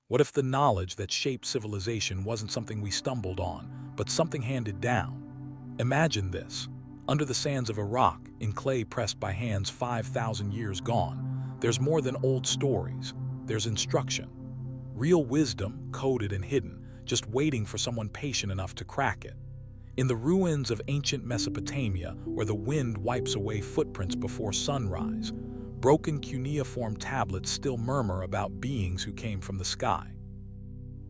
What if the knowledge that shaped civilization wasn't something we stumbled on, but something handed down? Imagine this. Under the sands of Iraq, in clay pressed by hands 5,000 years gone, there's more than old stories. There's instruction. Real wisdom, coded and hidden, just waiting for someone patient enough to crack it. In the ruins of ancient Mesopotamia, where the wind wipes away footprints before sunrise, broken cuneiform tablets still murmur about beings who came from the sky.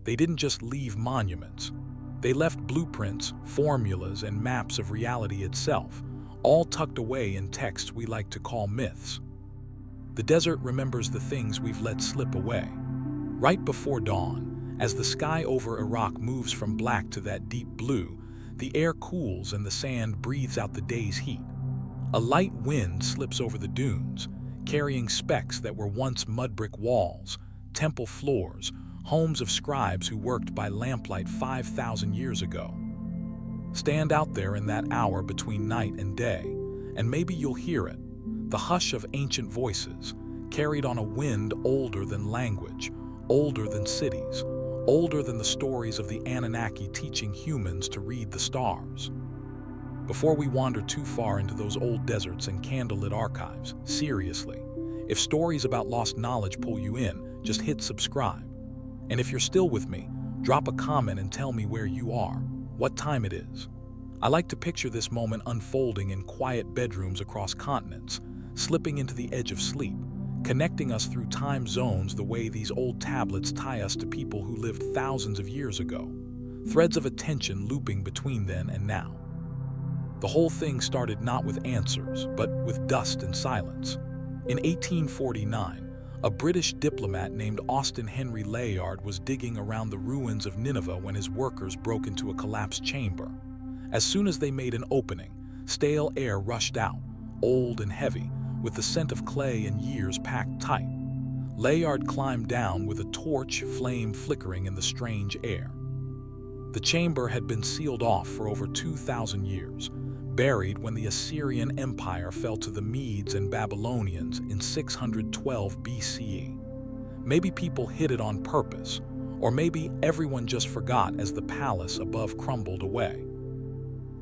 They didn't just leave monuments. They left blueprints, formulas, and maps of reality itself, all tucked away in texts we like to call myths. The desert remembers the things we've let slip away. Right before dawn, as the sky over Iraq moves from black to that deep blue, the air cools and the sand breathes out the day's heat. A light wind slips over the dunes, carrying specks that were once mud brick walls, temple floors, homes of scribes who worked by lamplight 5,000 years ago. Stand out there in that hour between night and day, and maybe you'll hear it, the hush of ancient voices, carried on a wind older than language, older than cities, older than the stories of the Anunnaki teaching humans to read the stars. Before we wander too far into those old deserts and candlelit archives, seriously, if stories about lost knowledge pull you in, just hit subscribe. And if you're still with me, drop a comment and tell me where you are, what time it is. I like to picture this moment unfolding in quiet bedrooms across continents, slipping into the edge of sleep, connecting us through time zones the way these old tablets tie us to people who lived thousands of years ago, threads of attention looping between then and now. The whole thing started not with answers, but with dust and silence. In 1849, a British diplomat named Austen Henry Layard was digging around the ruins of Nineveh when his workers broke into a collapsed chamber. As soon as they made an opening, stale air rushed out, old and heavy, with the scent of clay and years packed tight. Layard climbed down with a torch flame flickering in the strange air. The chamber had been sealed off for over 2,000 years, buried when the Assyrian Empire fell to the Medes and Babylonians in 612 BCE. Maybe people hid it on purpose, or maybe everyone just forgot as the palace above crumbled away.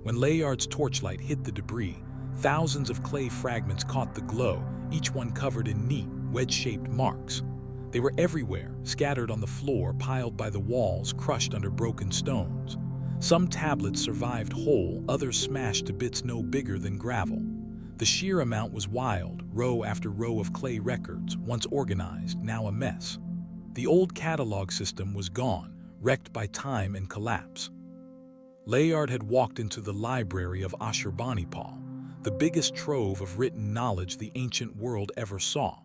When Layard's torchlight hit the debris, thousands of clay fragments caught the glow, each one covered in neat, wedge-shaped marks. They were everywhere, scattered on the floor, piled by the walls, crushed under broken stones. Some tablets survived whole, others smashed to bits no bigger than gravel. The sheer amount was wild, row after row of clay records, once organized, now a mess. The old catalog system was gone, wrecked by time and collapse. Layard had walked into the library of Ashurbanipal, the biggest trove of written knowledge the ancient world ever saw.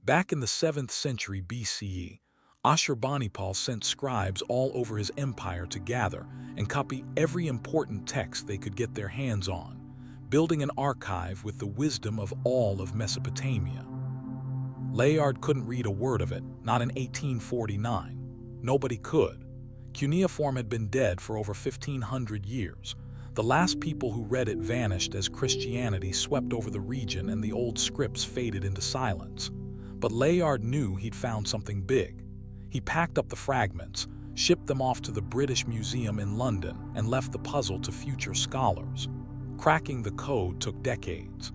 Back in the 7th century BCE, Ashurbanipal sent scribes all over his empire to gather and copy every important text they could get their hands on, building an archive with the wisdom of all of Mesopotamia. Layard couldn't read a word of it, not in 1849. Nobody could. Cuneiform had been dead for over 1,500 years. The last people who read it vanished as Christianity swept over the region and the old scripts faded into silence. But Layard knew he'd found something big. He packed up the fragments, shipped them off to the British Museum in London, and left the puzzle to future scholars. Cracking the code took decades.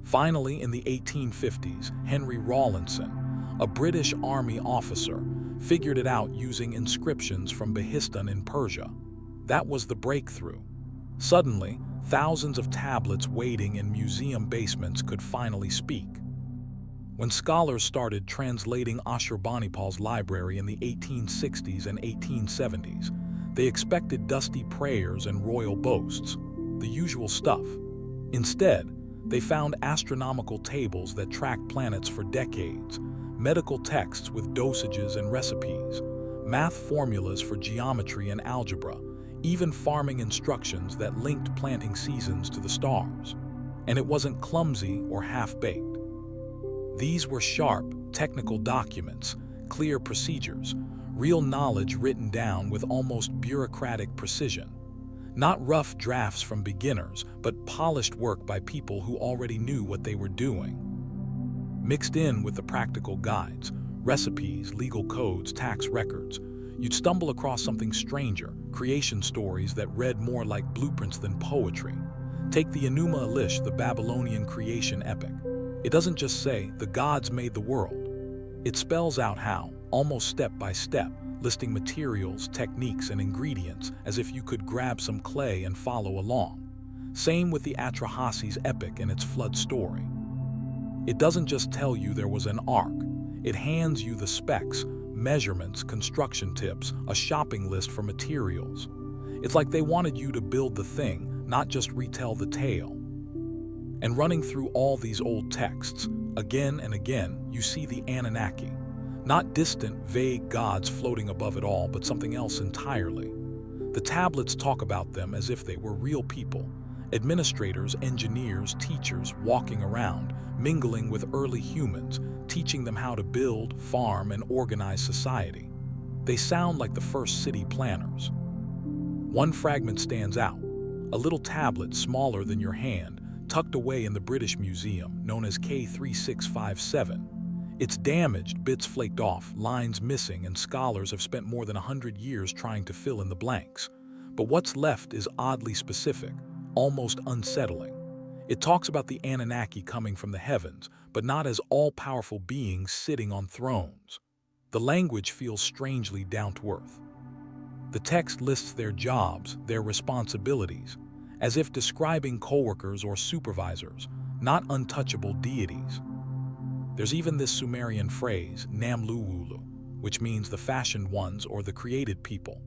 Finally, in the 1850s, Henry Rawlinson, a British army officer, figured it out using inscriptions from Behistun in Persia. That was the breakthrough. Suddenly, thousands of tablets waiting in museum basements could finally speak. When scholars started translating Ashurbanipal's library in the 1860s and 1870s, they expected dusty prayers and royal boasts, the usual stuff. Instead, they found astronomical tables that tracked planets for decades, medical texts with dosages and recipes, math formulas for geometry and algebra, even farming instructions that linked planting seasons to the stars. And it wasn't clumsy or half-baked. These were sharp, technical documents, clear procedures, real knowledge written down with almost bureaucratic precision. Not rough drafts from beginners, but polished work by people who already knew what they were doing. Mixed in with the practical guides, recipes, legal codes, tax records. You'd stumble across something stranger, creation stories that read more like blueprints than poetry. Take the Enuma Elish, the Babylonian creation epic. It doesn't just say, the gods made the world. It spells out how, almost step by step, listing materials, techniques, and ingredients as if you could grab some clay and follow along. Same with the Atrahasis epic and its flood story. It doesn't just tell you there was an ark. It hands you the specs, measurements, construction tips, a shopping list for materials. It's like they wanted you to build the thing, not just retell the tale. And running through all these old texts, again and again, you see the Anunnaki. Not distant, vague gods floating above it all, but something else entirely. The tablets talk about them as if they were real people. Administrators, engineers, teachers walking around, mingling with early humans, teaching them how to build, farm, and organize society. They sound like the first city planners. One fragment stands out, a little tablet smaller than your hand, tucked away in the British Museum, known as K3657. It's damaged, bits flaked off, lines missing, and scholars have spent more than 100 years trying to fill in the blanks. But what's left is oddly specific, almost unsettling. It talks about the Anunnaki coming from the heavens, but not as all-powerful beings sitting on thrones. The language feels strangely down to earth. The text lists their jobs, their responsibilities, as if describing coworkers or supervisors, not untouchable deities. There's even this Sumerian phrase, Namluwulu, which means the fashioned ones or the created people.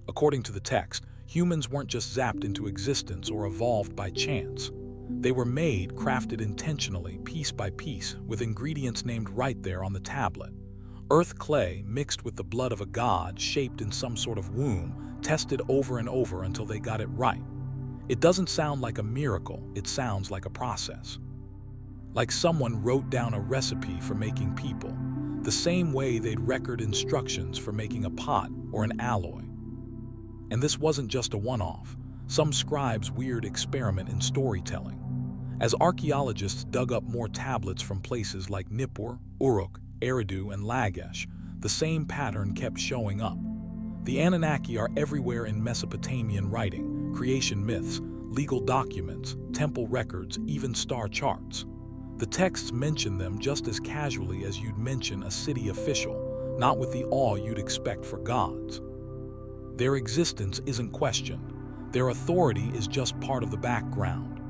According to the text, humans weren't just zapped into existence or evolved by chance. They were made, crafted intentionally, piece by piece, with ingredients named right there on the tablet. Earth clay mixed with the blood of a god, shaped in some sort of womb, tested over and over until they got it right. It doesn't sound like a miracle, it sounds like a process. Like someone wrote down a recipe for making people, the same way they'd record instructions for making a pot or an alloy. And this wasn't just a one-off, some scribe's weird experiment in storytelling. As archaeologists dug up more tablets from places like Nippur, Uruk, Eridu, and Lagash, the same pattern kept showing up. The Anunnaki are everywhere in Mesopotamian writing, creation myths, legal documents, temple records, even star charts. The texts mention them just as casually as you'd mention a city official, not with the awe you'd expect for gods. Their existence isn't questioned. Their authority is just part of the background.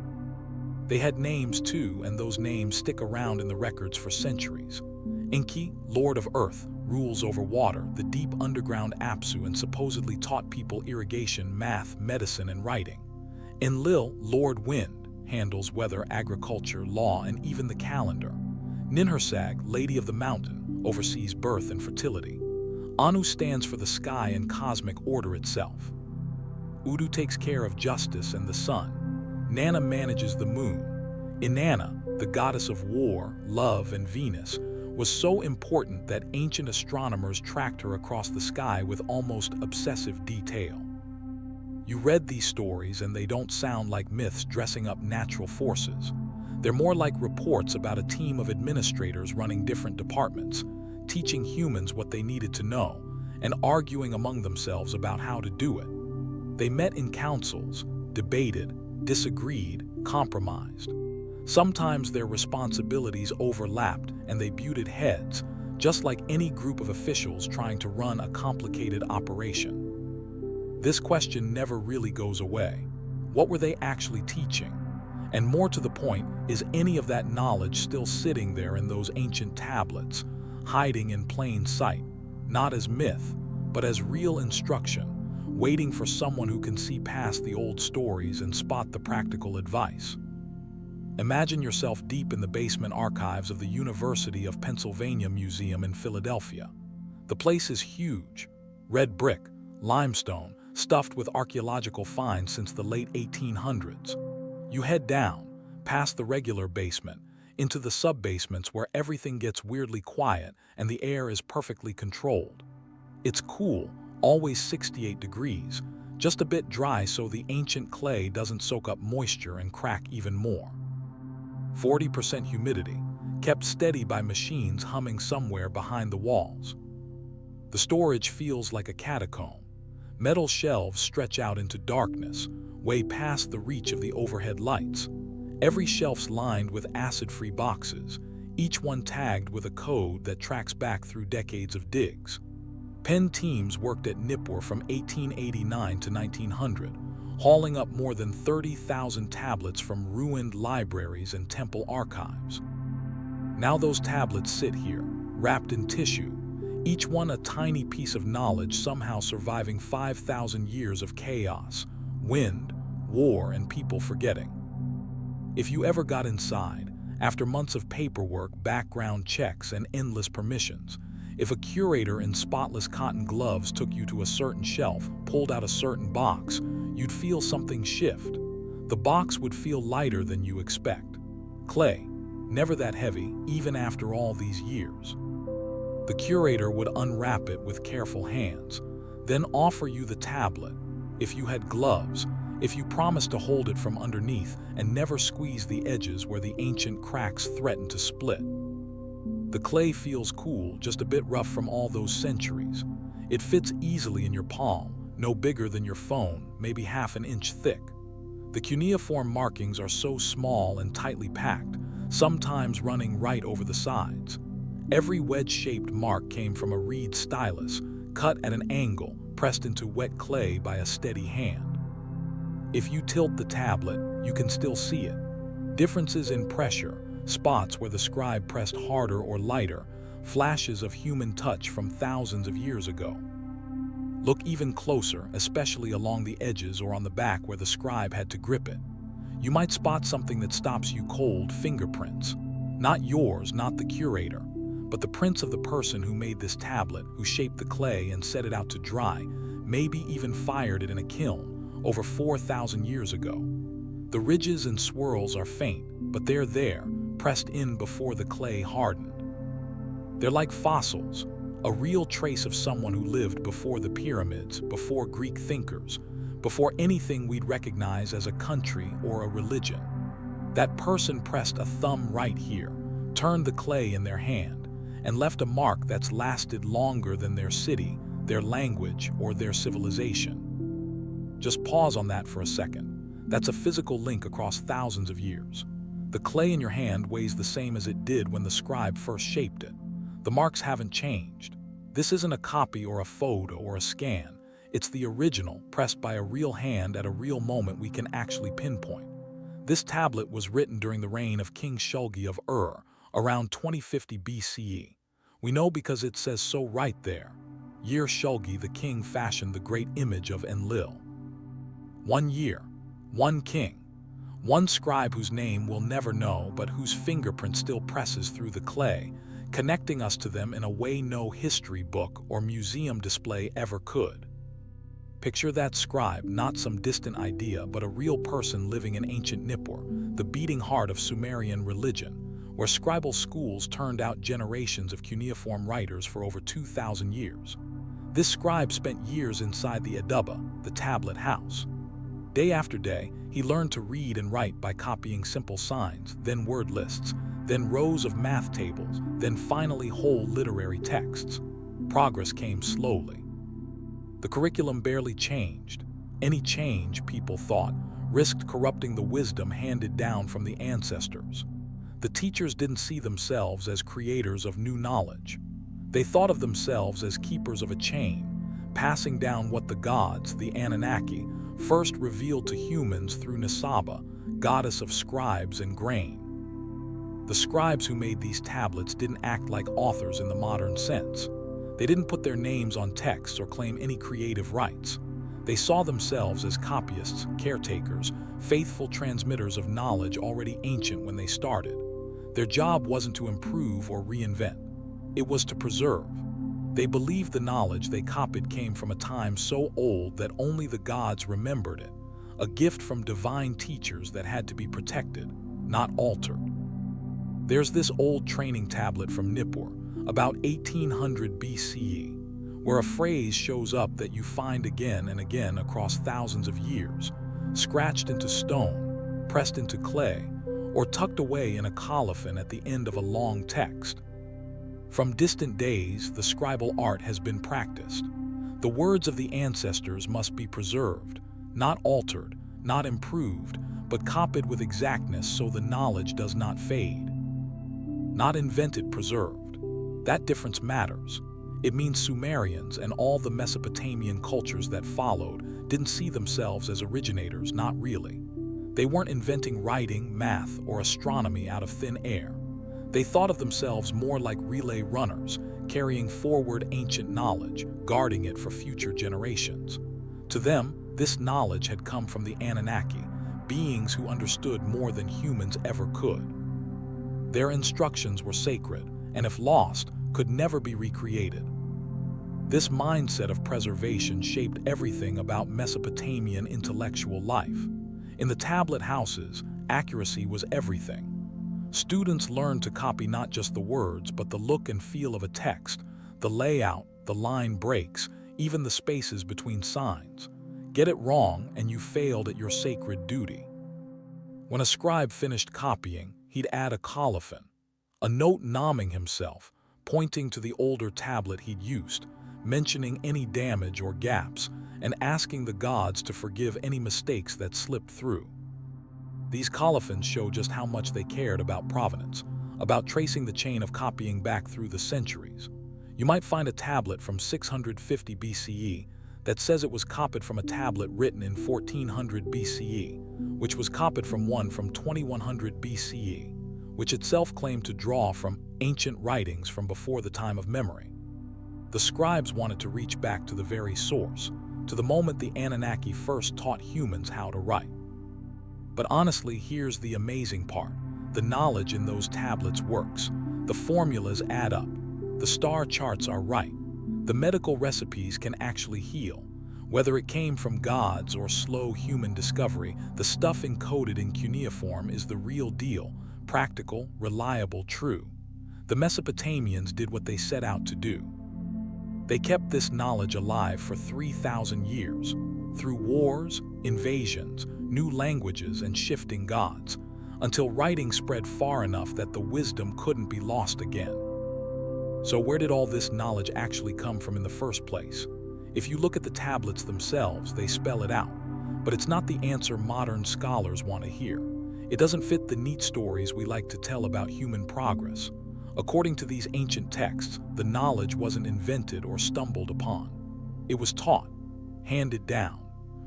They had names too, and those names stick around in the records for centuries. Enki, Lord of Earth, rules over water, the deep underground Apsu, and supposedly taught people irrigation, math, medicine, and writing. Enlil, Lord Wind, handles weather, agriculture, law, and even the calendar. Ninhursag, Lady of the Mountain, oversees birth and fertility. Anu stands for the sky and cosmic order itself. Udu takes care of justice and the sun. Nana manages the moon. Inanna, the goddess of war, love, and Venus, was so important that ancient astronomers tracked her across the sky with almost obsessive detail. You read these stories and they don't sound like myths dressing up natural forces. They're more like reports about a team of administrators running different departments, teaching humans what they needed to know, and arguing among themselves about how to do it. They met in councils, debated, disagreed, compromised. Sometimes their responsibilities overlapped and they butted heads, just like any group of officials trying to run a complicated operation. This question never really goes away. What were they actually teaching? And more to the point, is any of that knowledge still sitting there in those ancient tablets, hiding in plain sight, not as myth, but as real instruction, waiting for someone who can see past the old stories and spot the practical advice? Imagine yourself deep in the basement archives of the University of Pennsylvania Museum in Philadelphia. The place is huge, red brick, limestone, stuffed with archaeological finds since the late 1800s. You head down, past the regular basement, into the sub-basements where everything gets weirdly quiet and the air is perfectly controlled. It's cool, always 68 degrees, just a bit dry so the ancient clay doesn't soak up moisture and crack even more. 40% humidity, kept steady by machines humming somewhere behind the walls. The storage feels like a catacomb. Metal shelves stretch out into darkness, way past the reach of the overhead lights. Every shelf's lined with acid-free boxes, each one tagged with a code that tracks back through decades of digs. Pen teams worked at Nippur from 1889 to 1900, hauling up more than 30,000 tablets from ruined libraries and temple archives. Now those tablets sit here, wrapped in tissue, each one a tiny piece of knowledge somehow surviving 5,000 years of chaos, wind, war, and people forgetting. If you ever got inside, after months of paperwork, background checks, and endless permissions, if a curator in spotless cotton gloves took you to a certain shelf, pulled out a certain box, you'd feel something shift. The box would feel lighter than you expect. Clay, never that heavy, even after all these years. The curator would unwrap it with careful hands, then offer you the tablet. If you had gloves, if you promised to hold it from underneath and never squeeze the edges where the ancient cracks threaten to split. The clay feels cool, just a bit rough from all those centuries. It fits easily in your palm, no bigger than your phone, maybe half an inch thick. The cuneiform markings are so small and tightly packed, sometimes running right over the sides. Every wedge-shaped mark came from a reed stylus, cut at an angle, pressed into wet clay by a steady hand. If you tilt the tablet, you can still see it. Differences in pressure, spots where the scribe pressed harder or lighter, flashes of human touch from thousands of years ago. Look even closer, especially along the edges or on the back where the scribe had to grip it. You might spot something that stops you cold: fingerprints. Not yours, not the curator, but the prints of the person who made this tablet, who shaped the clay and set it out to dry, maybe even fired it in a kiln over 4,000 years ago. The ridges and swirls are faint, but they're there, pressed in before the clay hardened. They're like fossils, a real trace of someone who lived before the pyramids, before Greek thinkers, before anything we'd recognize as a country or a religion. That person pressed a thumb right here, turned the clay in their hand, and left a mark that's lasted longer than their city, their language, or their civilization. Just pause on that for a second. That's a physical link across thousands of years. The clay in your hand weighs the same as it did when the scribe first shaped it. The marks haven't changed. This isn't a copy or a photo or a scan. It's the original, pressed by a real hand at a real moment we can actually pinpoint. This tablet was written during the reign of King Shulgi of Ur, around 2050 BCE. We know because it says so right there. Year Shulgi, the king, fashioned the great image of Enlil. 1 year, 1 king, 1 scribe whose name we'll never know but whose fingerprint still presses through the clay, connecting us to them in a way no history book or museum display ever could. Picture that scribe, not some distant idea, but a real person living in ancient Nippur, the beating heart of Sumerian religion, where scribal schools turned out generations of cuneiform writers for over 2,000 years. This scribe spent years inside the Adaba, the tablet house. Day after day, he learned to read and write by copying simple signs, then word lists, then rows of math tables, then finally whole literary texts. Progress came slowly. The curriculum barely changed. Any change, people thought, risked corrupting the wisdom handed down from the ancestors. The teachers didn't see themselves as creators of new knowledge. They thought of themselves as keepers of a chain, passing down what the gods, the Anunnaki, first revealed to humans through Nisaba, goddess of scribes and grain. The scribes who made these tablets didn't act like authors in the modern sense. They didn't put their names on texts or claim any creative rights. They saw themselves as copyists, caretakers, faithful transmitters of knowledge already ancient when they started. Their job wasn't to improve or reinvent. It was to preserve. They believed the knowledge they copied came from a time so old that only the gods remembered it, a gift from divine teachers that had to be protected, not altered. There's this old training tablet from Nippur, about 1800 BCE, where a phrase shows up that you find again and again across thousands of years, scratched into stone, pressed into clay, or tucked away in a colophon at the end of a long text. From distant days, the scribal art has been practiced. The words of the ancestors must be preserved, not altered, not improved, but copied with exactness so the knowledge does not fade. Not invented, preserved. That difference matters. It means Sumerians and all the Mesopotamian cultures that followed didn't see themselves as originators, not really. They weren't inventing writing, math, or astronomy out of thin air. They thought of themselves more like relay runners, carrying forward ancient knowledge, guarding it for future generations. To them, this knowledge had come from the Anunnaki, beings who understood more than humans ever could. Their instructions were sacred, and if lost, could never be recreated. This mindset of preservation shaped everything about Mesopotamian intellectual life. In the tablet houses, accuracy was everything. Students learned to copy not just the words, but the look and feel of a text, the layout, the line breaks, even the spaces between signs. Get it wrong, and you failed at your sacred duty. When a scribe finished copying, he'd add a colophon, a note nomming himself, pointing to the older tablet he'd used, mentioning any damage or gaps, and asking the gods to forgive any mistakes that slipped through. These colophons show just how much they cared about provenance, about tracing the chain of copying back through the centuries. You might find a tablet from 650 BCE that says it was copied from a tablet written in 1400 BCE, which was copied from one from 2100 BCE, which itself claimed to draw from ancient writings from before the time of memory. The scribes wanted to reach back to the very source, to the moment the Anunnaki first taught humans how to write. But honestly, here's the amazing part. The knowledge in those tablets works. The formulas add up. The star charts are right. The medical recipes can actually heal. Whether it came from gods or slow human discovery, the stuff encoded in cuneiform is the real deal, practical, reliable, true. The Mesopotamians did what they set out to do. They kept this knowledge alive for 3,000 years, through wars, invasions, new languages, and shifting gods, until writing spread far enough that the wisdom couldn't be lost again. So where did all this knowledge actually come from in the first place? If you look at the tablets themselves, they spell it out. But it's not the answer modern scholars want to hear. It doesn't fit the neat stories we like to tell about human progress. According to these ancient texts, the knowledge wasn't invented or stumbled upon. It was taught, handed down,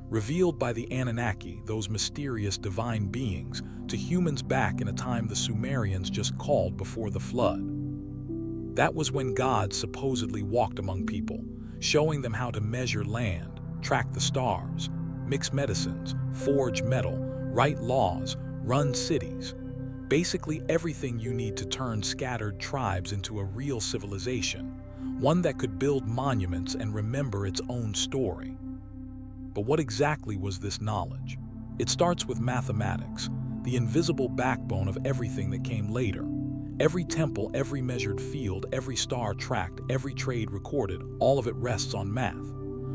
revealed by the Anunnaki, those mysterious divine beings, to humans back in a time the Sumerians just called before the flood. That was when gods supposedly walked among people, showing them how to measure land, track the stars, mix medicines, forge metal, write laws, run cities. Basically everything you need to turn scattered tribes into a real civilization, one that could build monuments and remember its own story. But what exactly was this knowledge? It starts with mathematics, the invisible backbone of everything that came later. Every temple, every measured field, every star tracked, every trade recorded, all of it rests on math.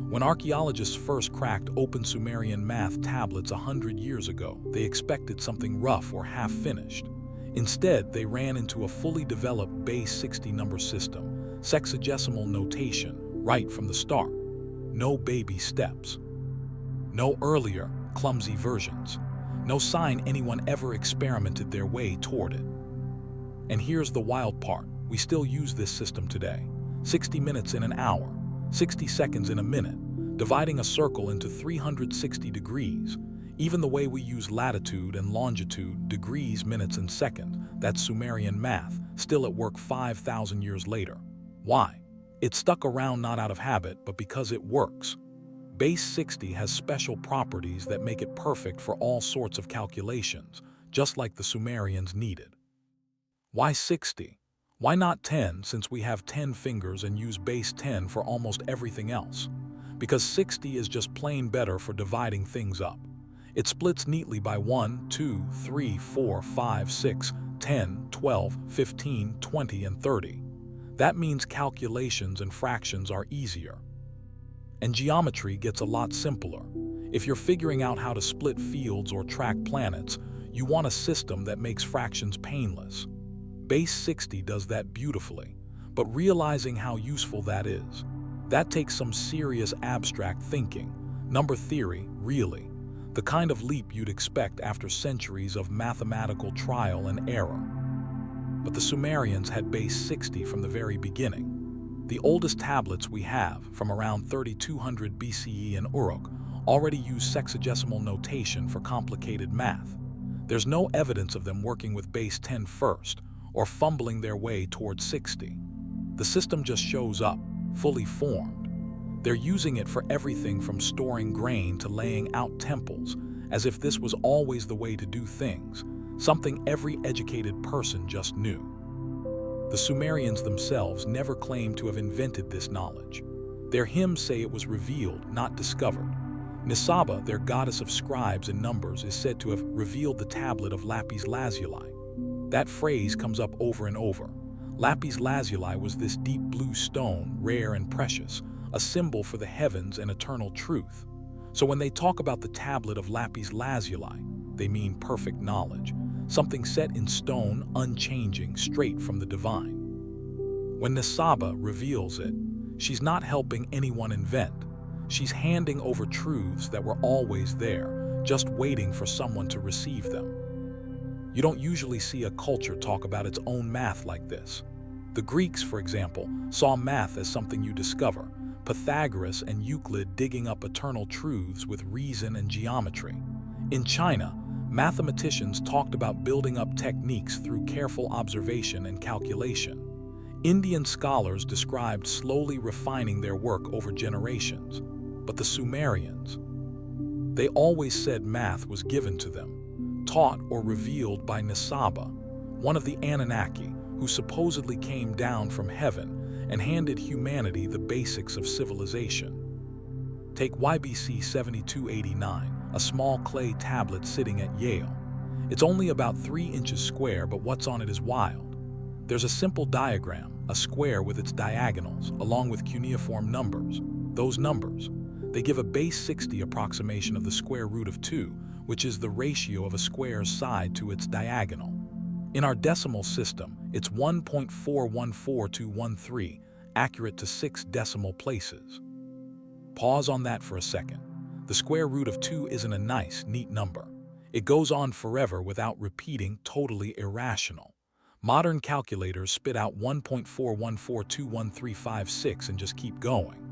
When archaeologists first cracked open Sumerian math tablets 100 years ago, they expected something rough or half-finished. Instead, they ran into a fully developed base 60 number system, sexagesimal notation, right from the start. No baby steps. No earlier, clumsy versions. No sign anyone ever experimented their way toward it. And here's the wild part. We still use this system today. 60 minutes in an hour, 60 seconds in a minute, dividing a circle into 360 degrees. Even the way we use latitude and longitude, degrees, minutes, and seconds, that's Sumerian math, still at work 5,000 years later. Why? It stuck around not out of habit, but because it works. Base 60 has special properties that make it perfect for all sorts of calculations, just like the Sumerians needed. Why 60? Why not 10, since we have 10 fingers and use base 10 for almost everything else? Because 60 is just plain better for dividing things up. It splits neatly by 1, 2, 3, 4, 5, 6, 10, 12, 15, 20, and 30. That means calculations and fractions are easier. And geometry gets a lot simpler. If you're figuring out how to split fields or track planets, You want a system that makes fractions painless. Base 60 does that beautifully, but realizing how useful that takes some serious abstract thinking, number theory, really, the kind of leap you'd expect after centuries of mathematical trial and error. But the Sumerians had base 60 from the very beginning. The oldest tablets we have, from around 3200 BCE in Uruk, already use sexagesimal notation for complicated math. There's no evidence of them working with base 10 first, or fumbling their way towards 60. The system just shows up, fully formed. They're using it for everything from storing grain to laying out temples, as if this was always the way to do things, something every educated person just knew. The Sumerians themselves never claimed to have invented this knowledge. Their hymns say it was revealed, not discovered. Nisaba, their goddess of scribes and numbers, is said to have revealed the tablet of lapis lazuli. That phrase comes up over and over. Lapis lazuli was this deep blue stone, rare and precious, a symbol for the heavens and eternal truth. So when they talk about the tablet of lapis lazuli, they mean perfect knowledge, something set in stone, unchanging, straight from the divine. When Nisaba reveals it, she's not helping anyone invent. She's handing over truths that were always there, just waiting for someone to receive them. You don't usually see a culture talk about its own math like this. The Greeks, for example, saw math as something you discover, Pythagoras and Euclid digging up eternal truths with reason and geometry. In China, mathematicians talked about building up techniques through careful observation and calculation. Indian scholars described slowly refining their work over generations. But the Sumerians, they always said math was given to them, taught or revealed by Nisaba, one of the Anunnaki, who supposedly came down from heaven and handed humanity the basics of civilization. Take YBC 7289, a small clay tablet sitting at Yale. It's only about 3 inches square, but what's on it is wild. There's a simple diagram, a square with its diagonals, along with cuneiform numbers. Those numbers, they give a base 60 approximation of the square root of 2, which is the ratio of a square's side to its diagonal. In our decimal system, it's 1.414213, accurate to 6 decimal places. Pause on that for a second. The square root of 2 isn't a nice, neat number. It goes on forever without repeating, totally irrational. Modern calculators spit out 1.41421356 and just keep going.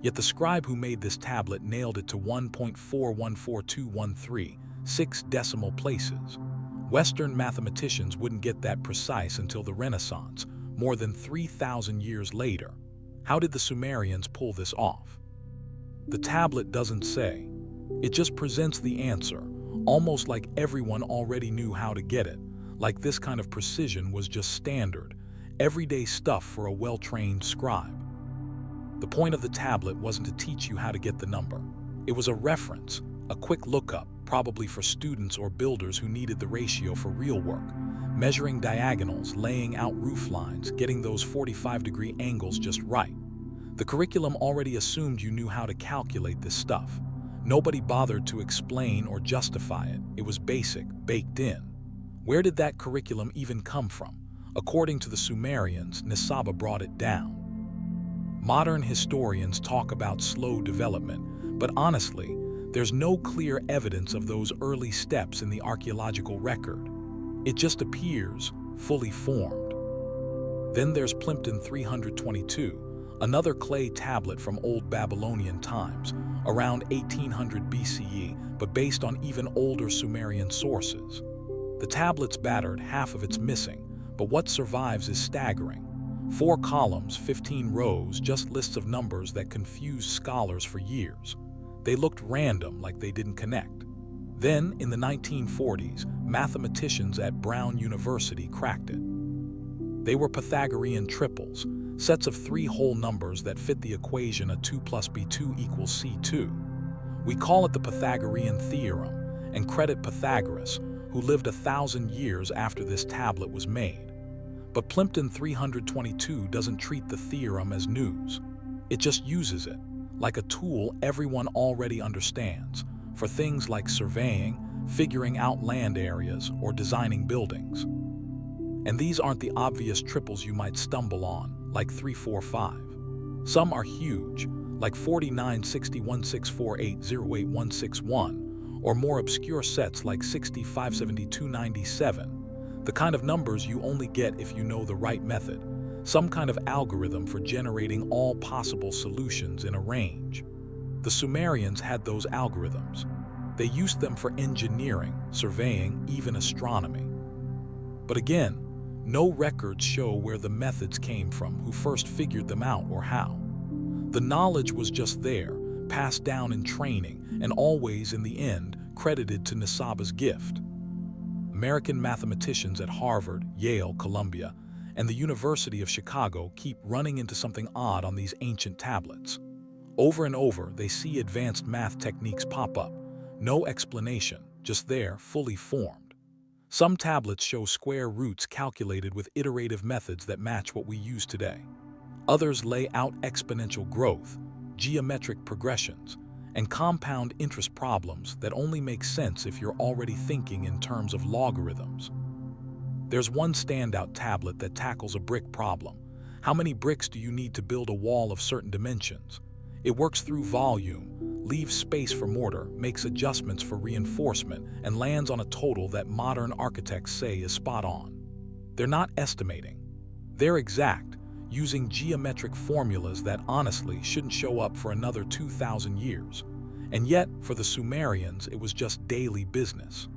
Yet the scribe who made this tablet nailed it to 1.414213, 6 decimal places. Western mathematicians wouldn't get that precise until the Renaissance, more than 3,000 years later. How did the Sumerians pull this off? The tablet doesn't say. It just presents the answer, almost like everyone already knew how to get it, like this kind of precision was just standard, everyday stuff for a well-trained scribe. The point of the tablet wasn't to teach you how to get the number. It was a reference, a quick lookup, probably for students or builders who needed the ratio for real work, measuring diagonals, laying out roof lines, getting those 45-degree angles just right. The curriculum already assumed you knew how to calculate this stuff. Nobody bothered to explain or justify it. It was basic, baked in. Where did that curriculum even come from? According to the Sumerians, Nisaba brought it down. Modern historians talk about slow development, but honestly, there's no clear evidence of those early steps in the archaeological record. It just appears fully formed. Then there's Plimpton 322, another clay tablet from Old Babylonian times, around 1800 BCE, but based on even older Sumerian sources. The tablet's battered, half of it's missing, but what survives is staggering. 4 columns, 15 rows, just lists of numbers that confused scholars for years. They looked random, like they didn't connect. Then, in the 1940s, mathematicians at Brown University cracked it. They were Pythagorean triples, sets of 3 whole numbers that fit the equation a 2 plus b2 equals c2. We call it the Pythagorean theorem, and credit Pythagoras, who lived 1,000 years after this tablet was made. But Plimpton 322 doesn't treat the theorem as news. It just uses it, like a tool everyone already understands, for things like surveying, figuring out land areas, or designing buildings. And these aren't the obvious triples you might stumble on, like 345. Some are huge, like 49601648086161, or more obscure sets like 657297, the kind of numbers you only get if you know the right method, some kind of algorithm for generating all possible solutions in a range. The Sumerians had those algorithms. They used them for engineering, surveying, even astronomy. But again, no records show where the methods came from, who first figured them out, or how. The knowledge was just there, passed down in training, and always, in the end, credited to Nisaba's gift. American mathematicians at Harvard, Yale, Columbia, and the University of Chicago keep running into something odd on these ancient tablets. Over and over, they see advanced math techniques pop up. No explanation, just there, fully formed. Some tablets show square roots calculated with iterative methods that match what we use today. Others lay out exponential growth, geometric progressions, and compound interest problems that only make sense if you're already thinking in terms of logarithms. There's one standout tablet that tackles a brick problem. How many bricks do you need to build a wall of certain dimensions? It works through volume, leaves space for mortar, makes adjustments for reinforcement, and lands on a total that modern architects say is spot on. They're not estimating. They're exact, using geometric formulas that honestly shouldn't show up for another 2,000 years. And yet, for the Sumerians, it was just daily business.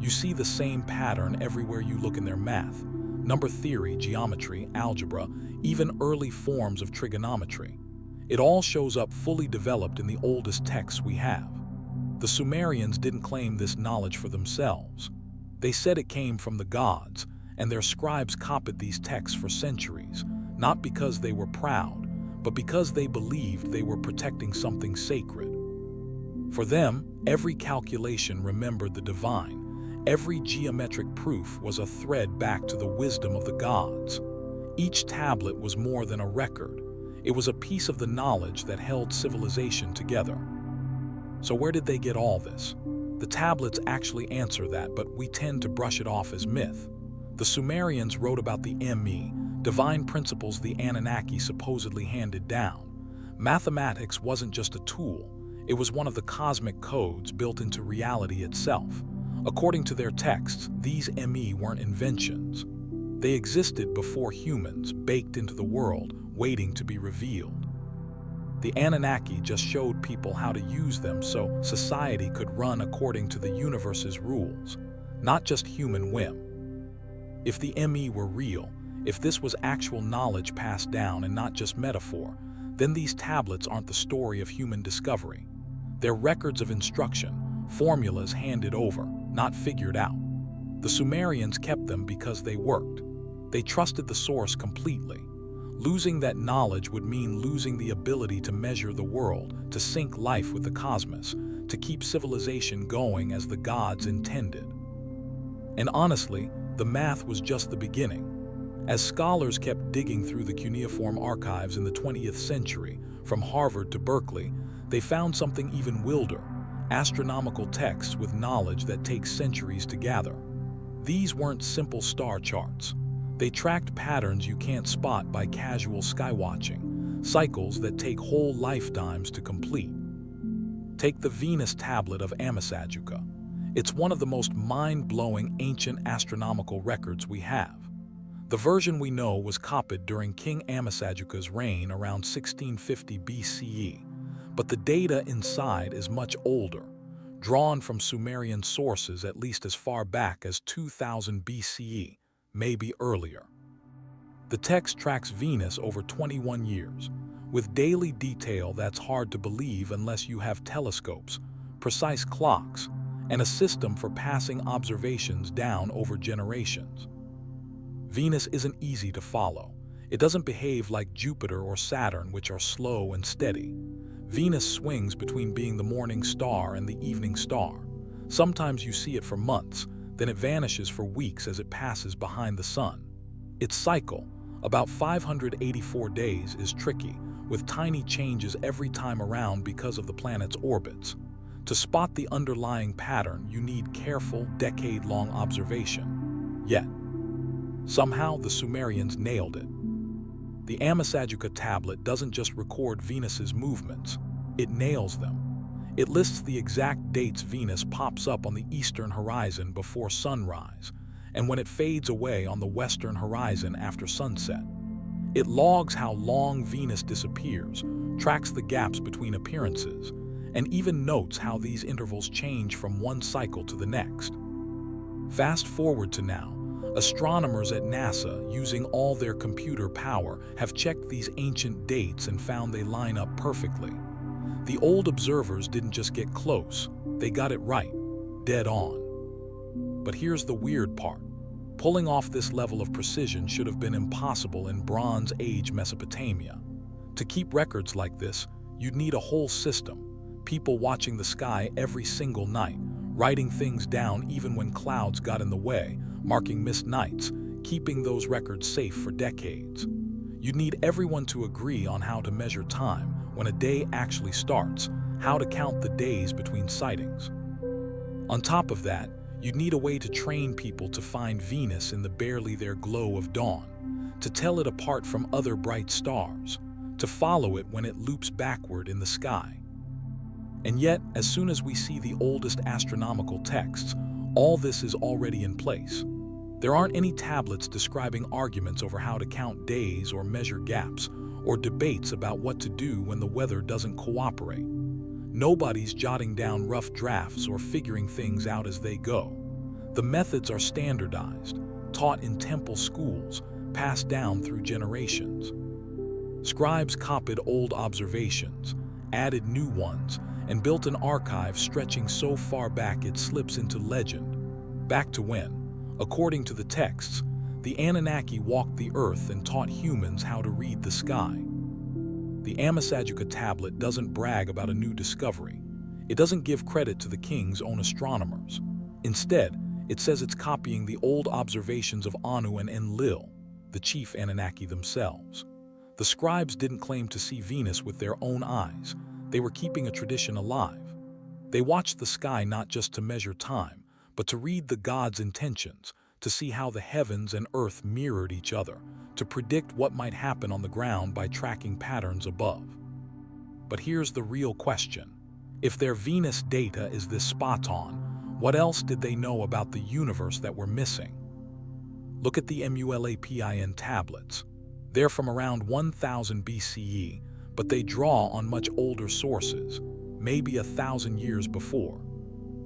You see the same pattern everywhere you look in their math: number theory, geometry, algebra, even early forms of trigonometry. It all shows up fully developed in the oldest texts we have. The Sumerians didn't claim this knowledge for themselves. They said it came from the gods, and their scribes copied these texts for centuries, not because they were proud, but because they believed they were protecting something sacred. For them, every calculation remembered the divine. Every geometric proof was a thread back to the wisdom of the gods. Each tablet was more than a record. It was a piece of the knowledge that held civilization together. So where did they get all this? The tablets actually answer that, but we tend to brush it off as myth. The Sumerians wrote about the Me, divine principles the Anunnaki supposedly handed down. Mathematics wasn't just a tool. It was one of the cosmic codes built into reality itself. According to their texts, these Me weren't inventions. They existed before humans, baked into the world, waiting to be revealed. The Anunnaki just showed people how to use them so society could run according to the universe's rules, not just human whim. If the Me were real, if this was actual knowledge passed down and not just metaphor, then these tablets aren't the story of human discovery. They're records of instruction, formulas handed over, not figured out. The Sumerians kept them because they worked. They trusted the source completely. Losing that knowledge would mean losing the ability to measure the world, to sync life with the cosmos, to keep civilization going as the gods intended. And honestly, the math was just the beginning. As scholars kept digging through the Cuneiform archives in the 20th century, from Harvard to Berkeley, they found something even wilder: astronomical texts with knowledge that takes centuries to gather. These weren't simple star charts. They tracked patterns you can't spot by casual skywatching, cycles that take whole lifetimes to complete. Take the Venus tablet of Ammisajuka. It's one of the most mind-blowing ancient astronomical records we have. The version we know was copied during King Ammisajuka's reign around 1650 BCE, but the data inside is much older, drawn from Sumerian sources at least as far back as 2000 BCE, maybe earlier. The text tracks Venus over 21 years, with daily detail that's hard to believe unless you have telescopes, precise clocks, and a system for passing observations down over generations. Venus isn't easy to follow. It doesn't behave like Jupiter or Saturn, which are slow and steady. Venus swings between being the morning star and the evening star. Sometimes you see it for months, then it vanishes for weeks as it passes behind the sun. Its cycle, about 584 days, is tricky, with tiny changes every time around because of the planet's orbits. To spot the underlying pattern, you need careful, decade-long observation. Yet, somehow the Sumerians nailed it. The Ammisajuka tablet doesn't just record Venus's movements, it nails them. It lists the exact dates Venus pops up on the eastern horizon before sunrise, and when it fades away on the western horizon after sunset. It logs how long Venus disappears, tracks the gaps between appearances, and even notes how these intervals change from one cycle to the next. Fast forward to now, astronomers at NASA, using all their computer power, have checked these ancient dates and found they line up perfectly. The old observers didn't just get close, they got it right, dead on. But here's the weird part. Pulling off this level of precision should have been impossible in Bronze Age Mesopotamia. To keep records like this, you'd need a whole system, people watching the sky every single night, writing things down even when clouds got in the way, marking missed nights, keeping those records safe for decades. You'd need everyone to agree on how to measure time when a day actually starts, how to count the days between sightings. On top of that, you'd need a way to train people to find Venus in the barely there glow of dawn, to tell it apart from other bright stars, to follow it when it loops backward in the sky. And yet, as soon as we see the oldest astronomical texts, all this is already in place. There aren't any tablets describing arguments over how to count days or measure gaps, or debates about what to do when the weather doesn't cooperate. Nobody's jotting down rough drafts or figuring things out as they go. The methods are standardized, taught in temple schools, passed down through generations. Scribes copied old observations, added new ones, and built an archive stretching so far back it slips into legend. Back to when, according to the texts, the Anunnaki walked the earth and taught humans how to read the sky. The Ammisajuka tablet doesn't brag about a new discovery. It doesn't give credit to the king's own astronomers. Instead, it says it's copying the old observations of Anu and Enlil, the chief Anunnaki themselves. The scribes didn't claim to see Venus with their own eyes. They were keeping a tradition alive. They watched the sky not just to measure time, but to read the gods' intentions, to see how the heavens and earth mirrored each other, to predict what might happen on the ground by tracking patterns above. But here's the real question. If their Venus data is this spot-on, what else did they know about the universe that we're missing? Look at the Mulapin tablets. They're from around 1000 BCE, but they draw on much older sources, maybe 1,000 years before.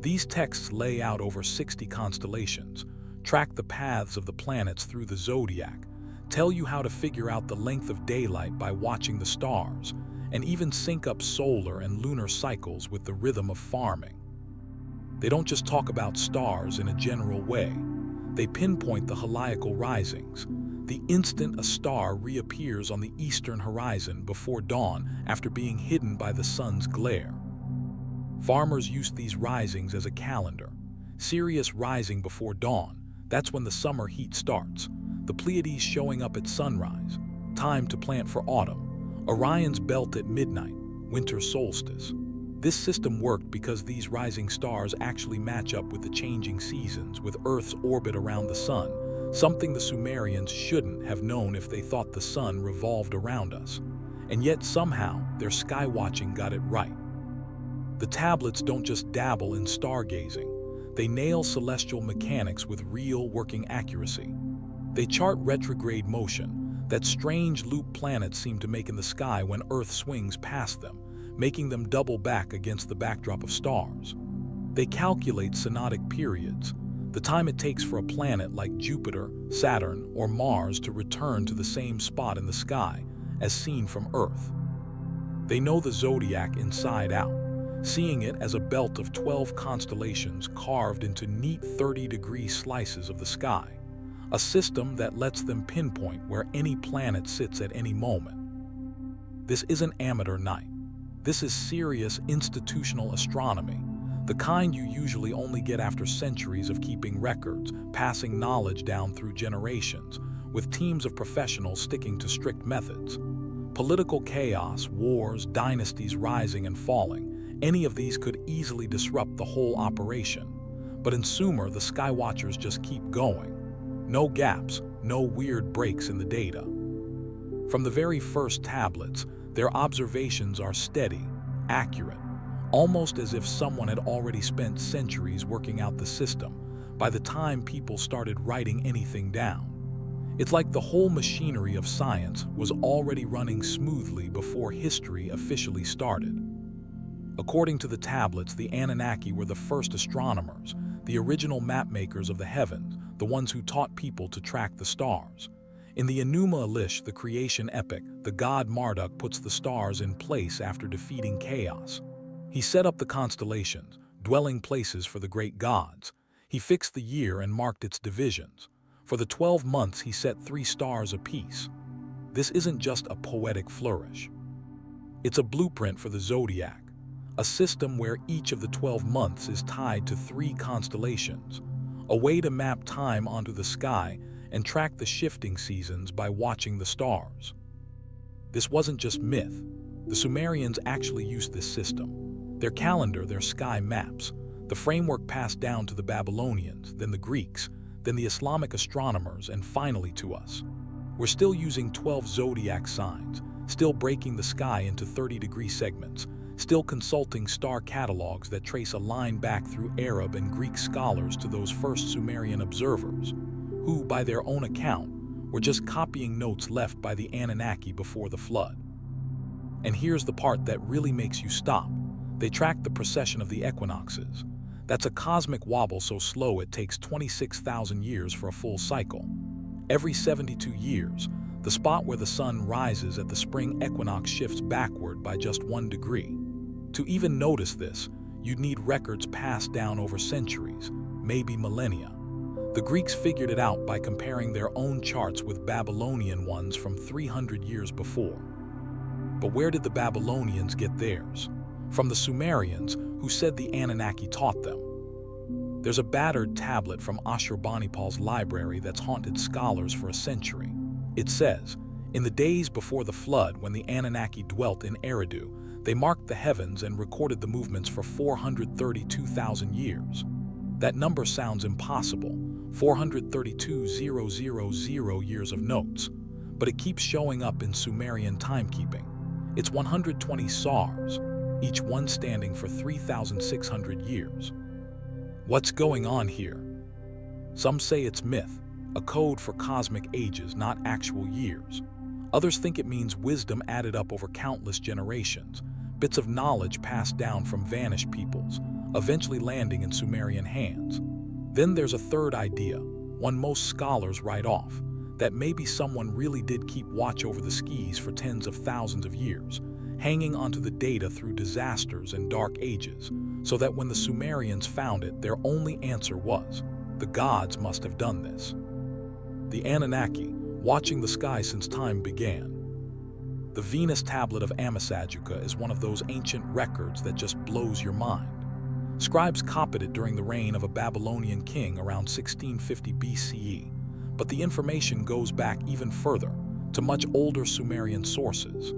These texts lay out over 60 constellations, track the paths of the planets through the zodiac, tell you how to figure out the length of daylight by watching the stars, and even sync up solar and lunar cycles with the rhythm of farming. They don't just talk about stars in a general way. They pinpoint the heliacal risings, the instant a star reappears on the eastern horizon before dawn after being hidden by the sun's glare. Farmers used these risings as a calendar. Sirius rising before dawn, that's when the summer heat starts. The Pleiades showing up at sunrise, time to plant for autumn. Orion's belt at midnight, winter solstice. This system worked because these rising stars actually match up with the changing seasons, with Earth's orbit around the sun, something the Sumerians shouldn't have known if they thought the sun revolved around us. And yet somehow, their sky-watching got it right. The tablets don't just dabble in stargazing. They nail celestial mechanics with real working accuracy. They chart retrograde motion, that strange loop planets seem to make in the sky when Earth swings past them, making them double back against the backdrop of stars. They calculate synodic periods, the time it takes for a planet like Jupiter, Saturn, or Mars to return to the same spot in the sky as seen from Earth. They know the zodiac inside out, seeing it as a belt of 12 constellations carved into neat 30-degree slices of the sky, a system that lets them pinpoint where any planet sits at any moment. This isn't amateur night. This is serious institutional astronomy, the kind you usually only get after centuries of keeping records, passing knowledge down through generations, with teams of professionals sticking to strict methods. Political chaos, wars, dynasties rising and falling, Any of these could easily disrupt the whole operation. But in Sumer, the Skywatchers just keep going. No gaps, no weird breaks in the data. From the very first tablets, their observations are steady, accurate, almost as if someone had already spent centuries working out the system by the time people started writing anything down. It's like the whole machinery of science was already running smoothly before history officially started. According to the tablets, the Anunnaki were the first astronomers, the original mapmakers of the heavens, the ones who taught people to track the stars. In the Enuma Elish, the creation epic, the god Marduk puts the stars in place after defeating chaos. He set up the constellations, dwelling places for the great gods. He fixed the year and marked its divisions. For the 12 months, he set 3 stars apiece. This isn't just a poetic flourish. It's a blueprint for the zodiac, a system where each of the 12 months is tied to 3 constellations, a way to map time onto the sky and track the shifting seasons by watching the stars. This wasn't just myth. The Sumerians actually used this system. Their calendar, their sky maps, the framework passed down to the Babylonians, then the Greeks, then the Islamic astronomers, and finally to us. We're still using 12 zodiac signs, still breaking the sky into 30-degree segments, still consulting star catalogs that trace a line back through Arab and Greek scholars to those first Sumerian observers, who, by their own account, were just copying notes left by the Anunnaki before the flood. And here's the part that really makes you stop. They tracked the precession of the equinoxes. That's a cosmic wobble so slow it takes 26,000 years for a full cycle. Every 72 years, the spot where the sun rises at the spring equinox shifts backward by just 1 degree. To even notice this, you'd need records passed down over centuries, maybe millennia. The Greeks figured it out by comparing their own charts with Babylonian ones from 300 years before. But where did the Babylonians get theirs? From the Sumerians, who said the Anunnaki taught them. There's a battered tablet from Ashurbanipal's library that's haunted scholars for a century. It says, "In the days before the flood, when the Anunnaki dwelt in Eridu, they marked the heavens and recorded the movements for 432,000 years. That number sounds impossible, 432,000 years of notes, but it keeps showing up in Sumerian timekeeping. It's 120 sars, each one standing for 3,600 years. What's going on here? Some say it's myth, a code for cosmic ages, not actual years. Others think it means wisdom added up over countless generations, bits of knowledge passed down from vanished peoples, eventually landing in Sumerian hands. Then there's a third idea, one most scholars write off, that maybe someone really did keep watch over the skis for tens of thousands of years, hanging onto the data through disasters and dark ages, so that when the Sumerians found it, their only answer was, the gods must have done this. The Anunnaki, watching the sky since time began. The Venus tablet of Amisajuka is one of those ancient records that just blows your mind. Scribes copied it during the reign of a Babylonian king around 1650 BCE, but the information goes back even further, to much older Sumerian sources.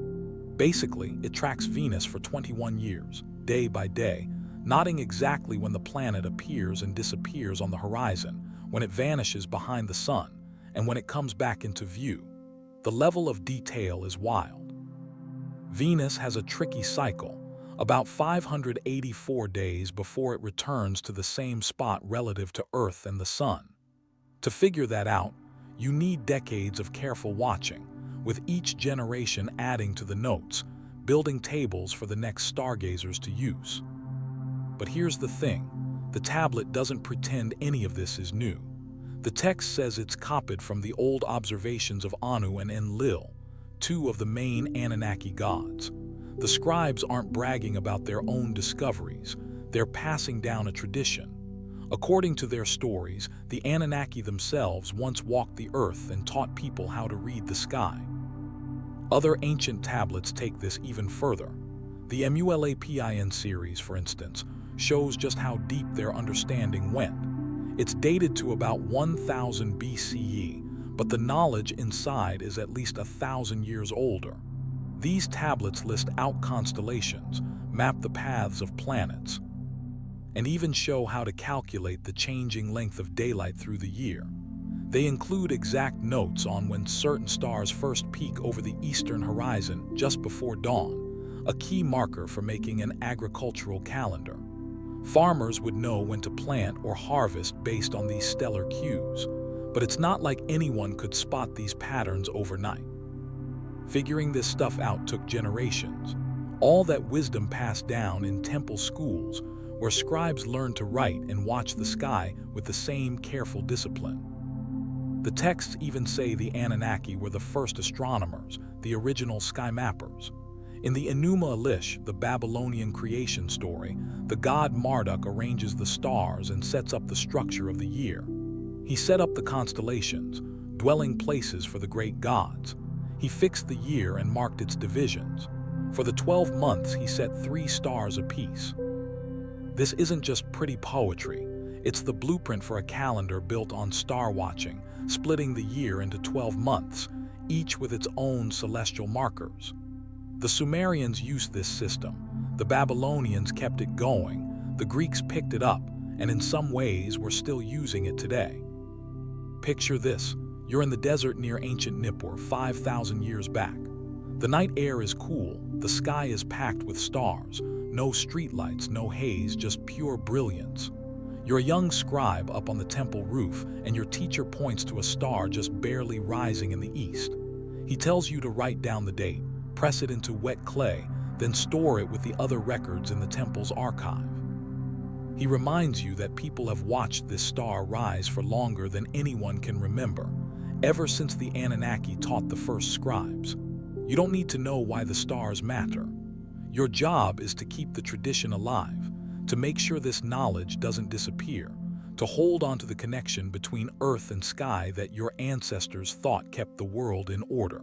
Basically, it tracks Venus for 21 years, day by day, noting exactly when the planet appears and disappears on the horizon, when it vanishes behind the sun, and when it comes back into view. The level of detail is wild. Venus has a tricky cycle, about 584 days before it returns to the same spot relative to Earth and the Sun. To figure that out, you need decades of careful watching, with each generation adding to the notes, building tables for the next stargazers to use. But here's the thing, the tablet doesn't pretend any of this is new. The text says it's copied from the old observations of Anu and Enlil, 2 of the main Anunnaki gods. The scribes aren't bragging about their own discoveries, they're passing down a tradition. According to their stories, the Anunnaki themselves once walked the earth and taught people how to read the sky. Other ancient tablets take this even further. The Mulapin series, for instance, shows just how deep their understanding went. It's dated to about 1000 BCE, but the knowledge inside is at least 1,000 years older. These tablets list out constellations, map the paths of planets, and even show how to calculate the changing length of daylight through the year. They include exact notes on when certain stars first peak over the eastern horizon just before dawn, a key marker for making an agricultural calendar. Farmers would know when to plant or harvest based on these stellar cues, but it's not like anyone could spot these patterns overnight. Figuring this stuff out took generations, all that wisdom passed down in temple schools where scribes learned to write and watch the sky with the same careful discipline. The texts even say the Anunnaki were the first astronomers, the original sky mappers. In the Enuma Elish, the Babylonian creation story, the god Marduk arranges the stars and sets up the structure of the year. He set up the constellations, dwelling places for the great gods. He fixed the year and marked its divisions. For the 12 months, he set 3 stars apiece. This isn't just pretty poetry. It's the blueprint for a calendar built on star watching, splitting the year into 12 months, each with its own celestial markers. The Sumerians used this system, the Babylonians kept it going, the Greeks picked it up, and in some ways we're still using it today. Picture this, you're in the desert near ancient Nippur 5,000 years back. The night air is cool, the sky is packed with stars, no streetlights, no haze, just pure brilliance. You're a young scribe up on the temple roof, and your teacher points to a star just barely rising in the east. He tells you to write down the date, press it into wet clay, then store it with the other records in the temple's archive. He reminds you that people have watched this star rise for longer than anyone can remember, ever since the Anunnaki taught the first scribes. You don't need to know why the stars matter. Your job is to keep the tradition alive, to make sure this knowledge doesn't disappear, to hold on to the connection between earth and sky that your ancestors thought kept the world in order.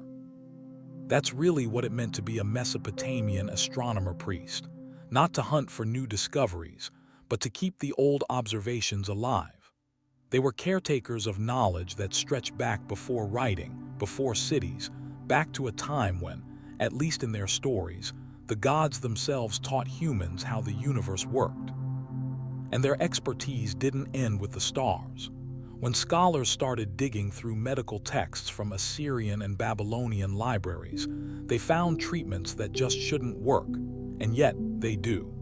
That's really what it meant to be a Mesopotamian astronomer priest, not to hunt for new discoveries, but to keep the old observations alive. They were caretakers of knowledge that stretched back before writing, before cities, back to a time when, at least in their stories, the gods themselves taught humans how the universe worked. And their expertise didn't end with the stars. When scholars started digging through medical texts from Assyrian and Babylonian libraries, they found treatments that just shouldn't work, and yet they do.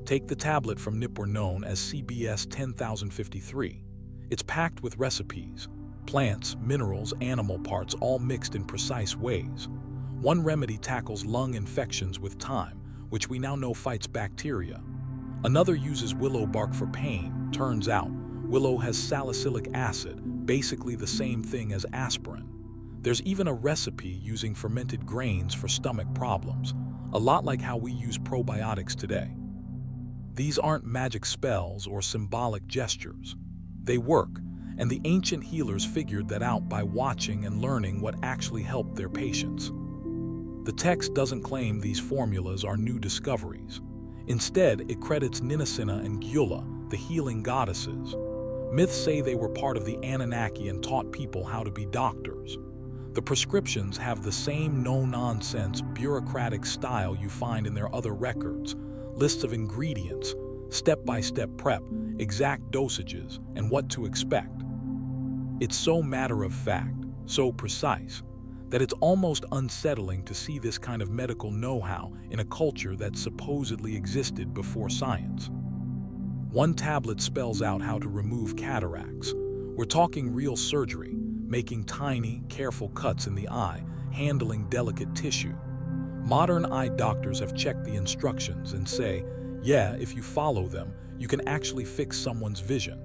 Take the tablet from Nippur known as CBS 10053. It's packed with recipes, plants, minerals, animal parts, all mixed in precise ways. One remedy tackles lung infections with thyme, which we now know fights bacteria. Another uses willow bark for pain. Turns out, willow has salicylic acid, basically the same thing as aspirin. There's even a recipe using fermented grains for stomach problems, a lot like how we use probiotics today. These aren't magic spells or symbolic gestures. They work, and the ancient healers figured that out by watching and learning what actually helped their patients. The text doesn't claim these formulas are new discoveries. Instead, it credits Ninisina and Gyula, the healing goddesses. Myths say they were part of the Anunnaki and taught people how to be doctors. The prescriptions have the same no-nonsense, bureaucratic style you find in their other records, lists of ingredients, step-by-step prep, exact dosages, and what to expect. It's so matter-of-fact, so precise, that it's almost unsettling to see this kind of medical know-how in a culture that supposedly existed before science. One tablet spells out how to remove cataracts. We're talking real surgery, making tiny, careful cuts in the eye, handling delicate tissue. Modern eye doctors have checked the instructions and say, yeah, if you follow them, you can actually fix someone's vision.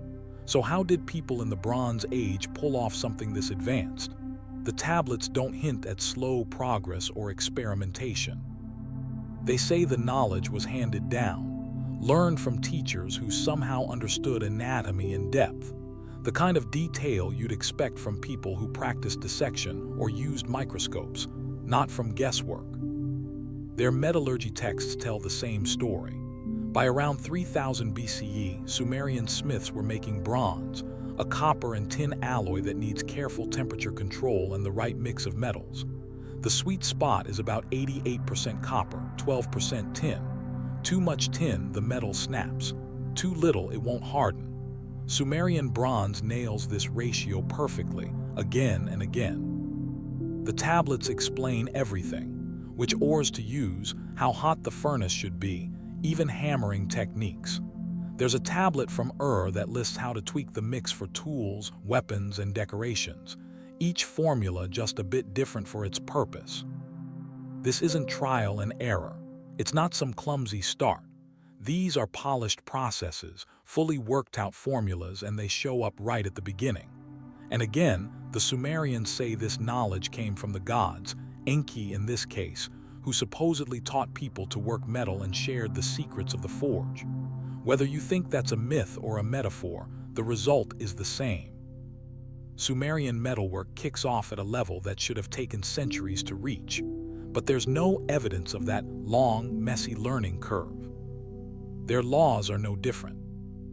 So how did people in the Bronze Age pull off something this advanced? The tablets don't hint at slow progress or experimentation. They say the knowledge was handed down, learned from teachers who somehow understood anatomy in depth, the kind of detail you'd expect from people who practiced dissection or used microscopes, not from guesswork. Their metallurgy texts tell the same story. By around 3000 BCE, Sumerian smiths were making bronze, a copper and tin alloy that needs careful temperature control and the right mix of metals. The sweet spot is about 88% copper, 12% tin. Too much tin, the metal snaps. Too little, it won't harden. Sumerian bronze nails this ratio perfectly, again and again. The tablets explain everything: which ores to use, how hot the furnace should be, even hammering techniques. There's a tablet from Ur that lists how to tweak the mix for tools, weapons, and decorations, each formula just a bit different for its purpose. This isn't trial and error. It's not some clumsy start. These are polished processes, fully worked out formulas, and they show up right at the beginning. And again, the Sumerians say this knowledge came from the gods, Enki in this case, who supposedly taught people to work metal and shared the secrets of the forge. Whether you think that's a myth or a metaphor, the result is the same. Sumerian metalwork kicks off at a level that should have taken centuries to reach, but there's no evidence of that long, messy learning curve. Their laws are no different.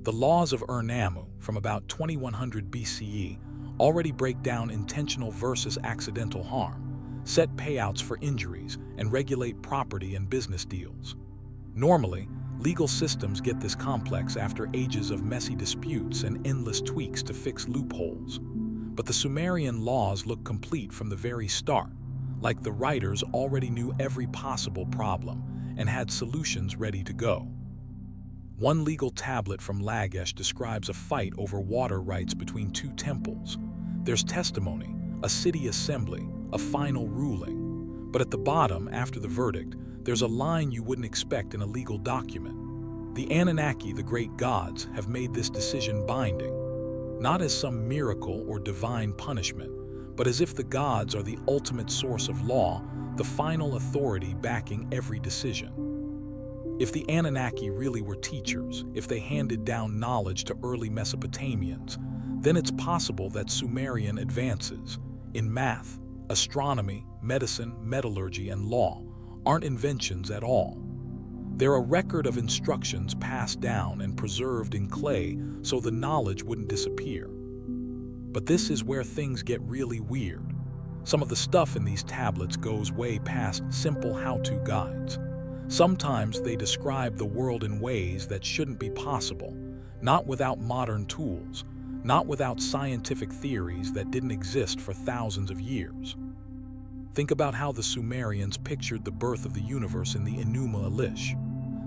The laws of Ur-Nammu, from about 2100 BCE, already break down intentional versus accidental harm, set payouts for injuries, and regulate property and business deals. Normally, legal systems get this complex after ages of messy disputes and endless tweaks to fix loopholes. But the Sumerian laws look complete from the very start, like the writers already knew every possible problem and had solutions ready to go. One legal tablet from Lagash describes a fight over water rights between two temples. There's testimony, a city assembly, a final ruling. But at the bottom, after the verdict, there's a line you wouldn't expect in a legal document. The Anunnaki, the great gods, have made this decision binding, not as some miracle or divine punishment, but as if the gods are the ultimate source of law, the final authority backing every decision. If the Anunnaki really were teachers, if they handed down knowledge to early Mesopotamians, then it's possible that Sumerian advances in math, astronomy, medicine, metallurgy, and law aren't inventions at all. They're a record of instructions passed down and preserved in clay so the knowledge wouldn't disappear. But this is where things get really weird. Some of the stuff in these tablets goes way past simple how-to guides. Sometimes they describe the world in ways that shouldn't be possible, not without modern tools, not without scientific theories that didn't exist for thousands of years. Think about how the Sumerians pictured the birth of the universe in the Enuma Elish.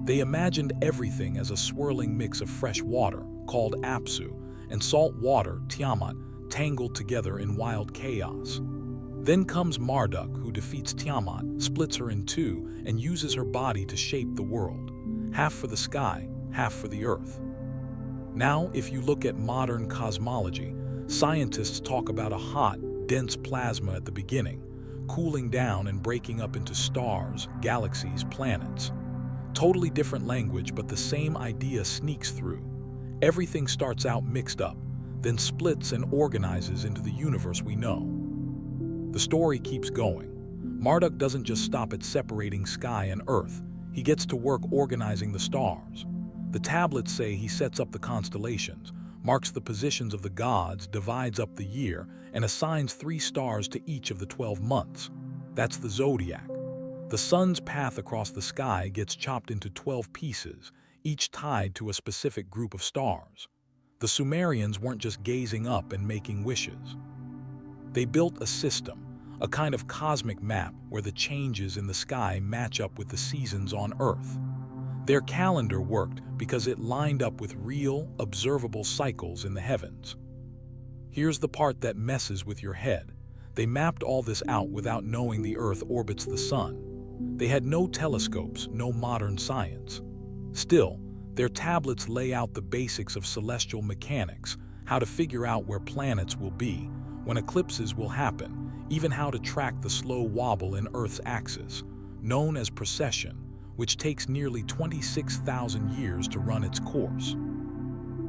They imagined everything as a swirling mix of fresh water, called Apsu, and salt water, Tiamat, tangled together in wild chaos. Then comes Marduk, who defeats Tiamat, splits her in two, and uses her body to shape the world, half for the sky, half for the earth. Now, if you look at modern cosmology, scientists talk about a hot, dense plasma at the beginning, cooling down and breaking up into stars, galaxies, planets. Totally different language, but the same idea sneaks through. Everything starts out mixed up, then splits and organizes into the universe we know. The story keeps going. Marduk doesn't just stop at separating sky and earth. He gets to work organizing the stars. The tablets say he sets up the constellations, marks the positions of the gods, divides up the year, and assigns 3 stars to each of the 12 months. That's the zodiac. The sun's path across the sky gets chopped into 12 pieces, each tied to a specific group of stars. The Sumerians weren't just gazing up and making wishes. They built a system, a kind of cosmic map where the changes in the sky match up with the seasons on Earth. Their calendar worked because it lined up with real, observable cycles in the heavens. Here's the part that messes with your head. They mapped all this out without knowing the Earth orbits the sun. They had no telescopes, no modern science. Still, their tablets lay out the basics of celestial mechanics, how to figure out where planets will be, when eclipses will happen, even how to track the slow wobble in Earth's axis, known as precession, which takes nearly 26,000 years to run its course.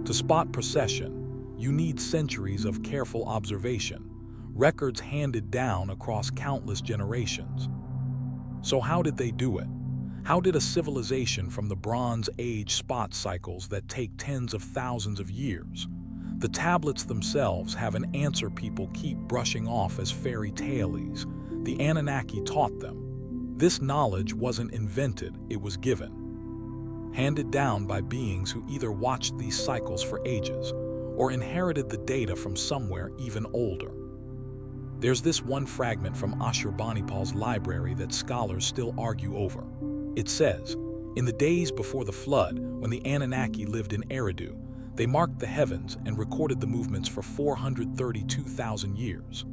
To spot precession, you need centuries of careful observation, records handed down across countless generations. So how did they do it? How did a civilization from the Bronze Age spot cycles that take tens of thousands of years? The tablets themselves have an answer people keep brushing off as fairy tales. The Anunnaki taught them. This knowledge wasn't invented, it was given. handed down by beings who either watched these cycles for ages or inherited the data from somewhere even older. There's this one fragment from Ashurbanipal's library that scholars still argue over. It says, "In the days before the flood, when the Anunnaki lived in Eridu, they marked the heavens and recorded the movements for 432,000 years.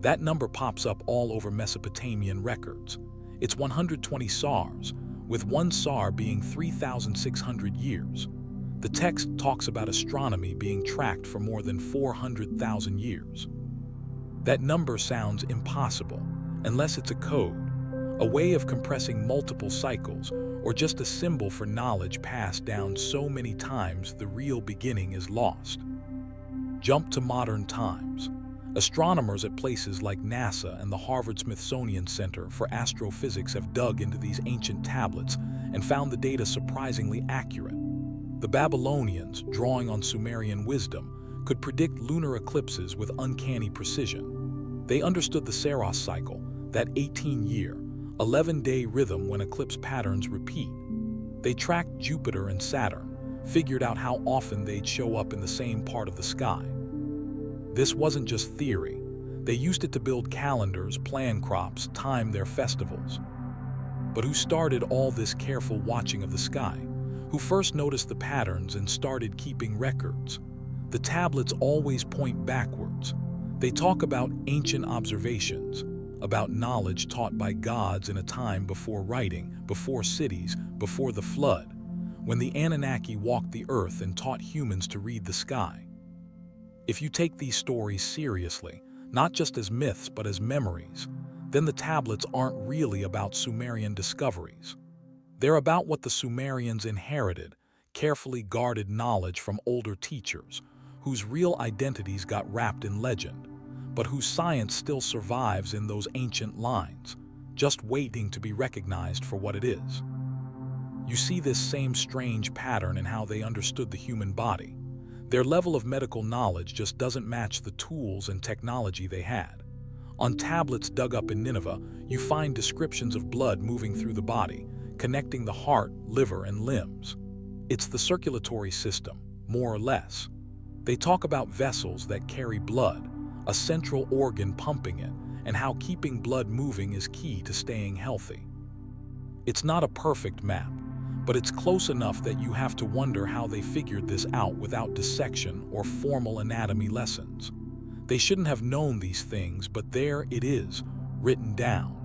That number pops up all over Mesopotamian records. It's 120 SARs, with one SAR being 3,600 years. The text talks about astronomy being tracked for more than 400,000 years. That number sounds impossible, unless it's a code, a way of compressing multiple cycles, or just a symbol for knowledge passed down so many times the real beginning is lost." Jump to modern times. Astronomers at places like NASA and the Harvard-Smithsonian Center for Astrophysics have dug into these ancient tablets and found the data surprisingly accurate. The Babylonians, drawing on Sumerian wisdom, could predict lunar eclipses with uncanny precision. They understood the Saros cycle, that 18-year, 11-day rhythm when eclipse patterns repeat. They tracked Jupiter and Saturn, figured out how often they'd show up in the same part of the sky. This wasn't just theory. They used it to build calendars, plan crops, time their festivals. But who started all this careful watching of the sky? Who first noticed the patterns and started keeping records? The tablets always point backwards. They talk about ancient observations, about knowledge taught by gods in a time before writing, before cities, before the flood, when the Anunnaki walked the earth and taught humans to read the sky. If you take these stories seriously, not just as myths but as memories, then the tablets aren't really about Sumerian discoveries. They're about what the Sumerians inherited, carefully guarded knowledge from older teachers, whose real identities got wrapped in legend, but whose science still survives in those ancient lines, just waiting to be recognized for what it is. You see this same strange pattern in how they understood the human body. Their level of medical knowledge just doesn't match the tools and technology they had. On tablets dug up in Nineveh, you find descriptions of blood moving through the body, connecting the heart, liver, and limbs. It's the circulatory system, more or less. They talk about vessels that carry blood, a central organ pumping it, and how keeping blood moving is key to staying healthy. It's not a perfect map, but it's close enough that you have to wonder how they figured this out without dissection or formal anatomy lessons. They shouldn't have known these things, but there it is, written down.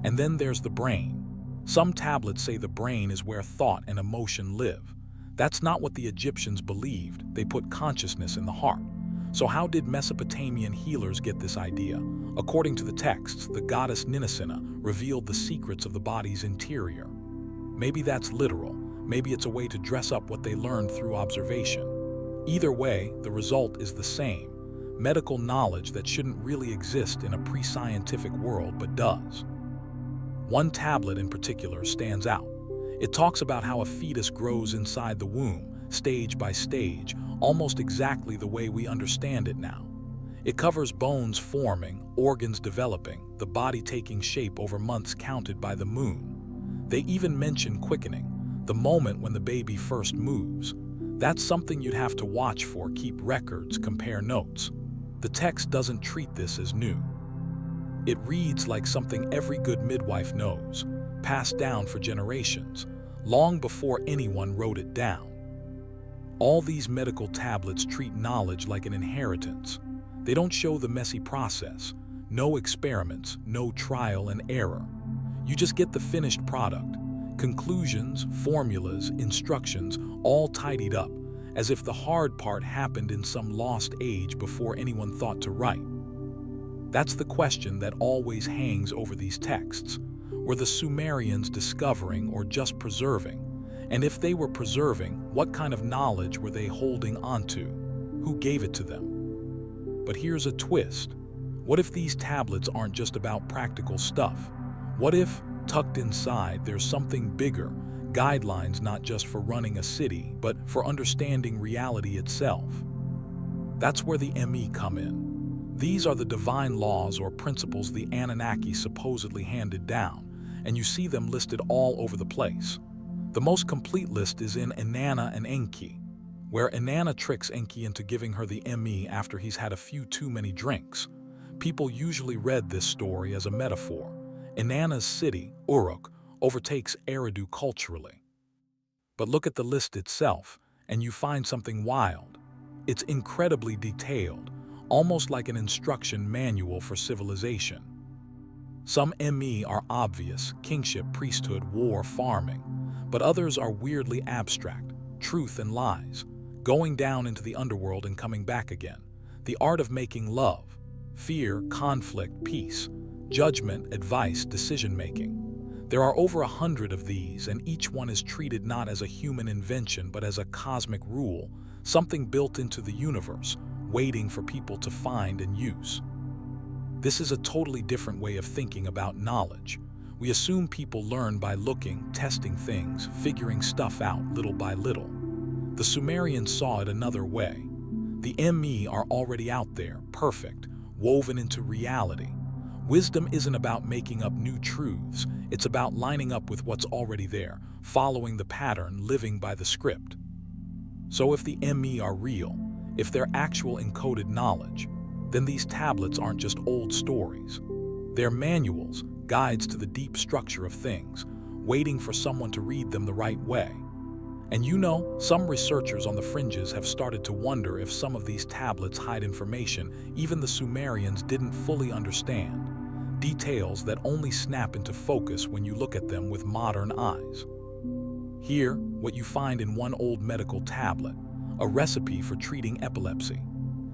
And then there's the brain. Some tablets say the brain is where thought and emotion live. That's not what the Egyptians believed. They put consciousness in the heart. So how did Mesopotamian healers get this idea? According to the texts, the goddess Ninisina revealed the secrets of the body's interior. Maybe that's literal. Maybe it's a way to dress up what they learned through observation. Either way, the result is the same. Medical knowledge that shouldn't really exist in a pre-scientific world but does. One tablet in particular stands out. It talks about how a fetus grows inside the womb, stage by stage, almost exactly the way we understand it now. It covers bones forming, organs developing, the body taking shape over months counted by the moon. They even mention quickening, the moment when the baby first moves. That's something you'd have to watch for, keep records, compare notes. The text doesn't treat this as new. It reads like something every good midwife knows, passed down for generations, long before anyone wrote it down. All these medical tablets treat knowledge like an inheritance. They don't show the messy process, no experiments, no trial and error. You just get the finished product, conclusions, formulas, instructions, all tidied up, as if the hard part happened in some lost age before anyone thought to write. That's the question that always hangs over these texts. Were the Sumerians discovering or just preserving? And if they were preserving, what kind of knowledge were they holding onto? Who gave it to them? But here's a twist. What if these tablets aren't just about practical stuff? What if, tucked inside, there's something bigger, guidelines not just for running a city, but for understanding reality itself? That's where the ME come in. These are the divine laws or principles the Anunnaki supposedly handed down, and you see them listed all over the place. The most complete list is in Inanna and Enki, where Inanna tricks Enki into giving her the Me after he's had a few too many drinks. People usually read this story as a metaphor. Inanna's city, Uruk, overtakes Eridu culturally. But look at the list itself, and you find something wild. It's incredibly detailed, almost like an instruction manual for civilization. Some Me are obvious: kingship, priesthood, war, farming. But others are weirdly abstract: truth and lies, going down into the underworld and coming back again, the art of making love, fear, conflict, peace, judgment, advice, decision-making. There are over 100 of these, and each one is treated not as a human invention but as a cosmic rule, something built into the universe, waiting for people to find and use. This is a totally different way of thinking about knowledge. We assume people learn by looking, testing things, figuring stuff out little by little. The Sumerians saw it another way. The Me are already out there, perfect, woven into reality. Wisdom isn't about making up new truths, it's about lining up with what's already there, following the pattern, living by the script. So if the Me are real, if they're actual encoded knowledge, then these tablets aren't just old stories. They're manuals, guides to the deep structure of things, waiting for someone to read them the right way. And you know, some researchers on the fringes have started to wonder if some of these tablets hide information even the Sumerians didn't fully understand. Details that only snap into focus when you look at them with modern eyes. Here, what you find in one old medical tablet: a recipe for treating epilepsy.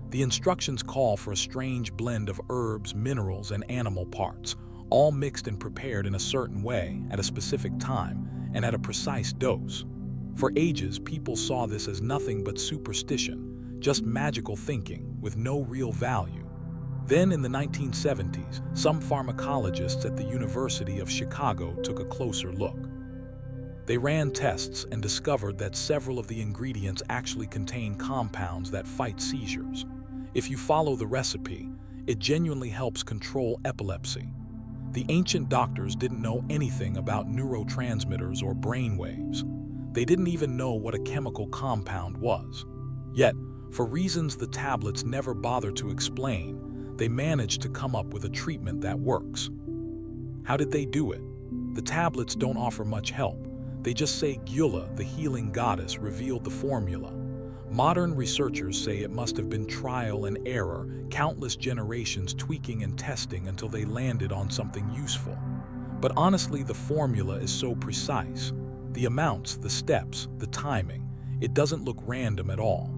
The instructions call for a strange blend of herbs, minerals, and animal parts, all mixed and prepared in a certain way, at a specific time, and at a precise dose. For ages, people saw this as nothing but superstition, just magical thinking, with no real value. Then in the 1970s, some pharmacologists at the University of Chicago took a closer look. They ran tests and discovered that several of the ingredients actually contain compounds that fight seizures. If you follow the recipe, it genuinely helps control epilepsy. The ancient doctors didn't know anything about neurotransmitters or brain waves. They didn't even know what a chemical compound was. Yet, for reasons the tablets never bother to explain, they managed to come up with a treatment that works. How did they do it? The tablets don't offer much help. They just say Gyula, the healing goddess, revealed the formula. Modern researchers say it must have been trial and error, countless generations tweaking and testing until they landed on something useful. But honestly, the formula is so precise. The amounts, the steps, the timing, it doesn't look random at all.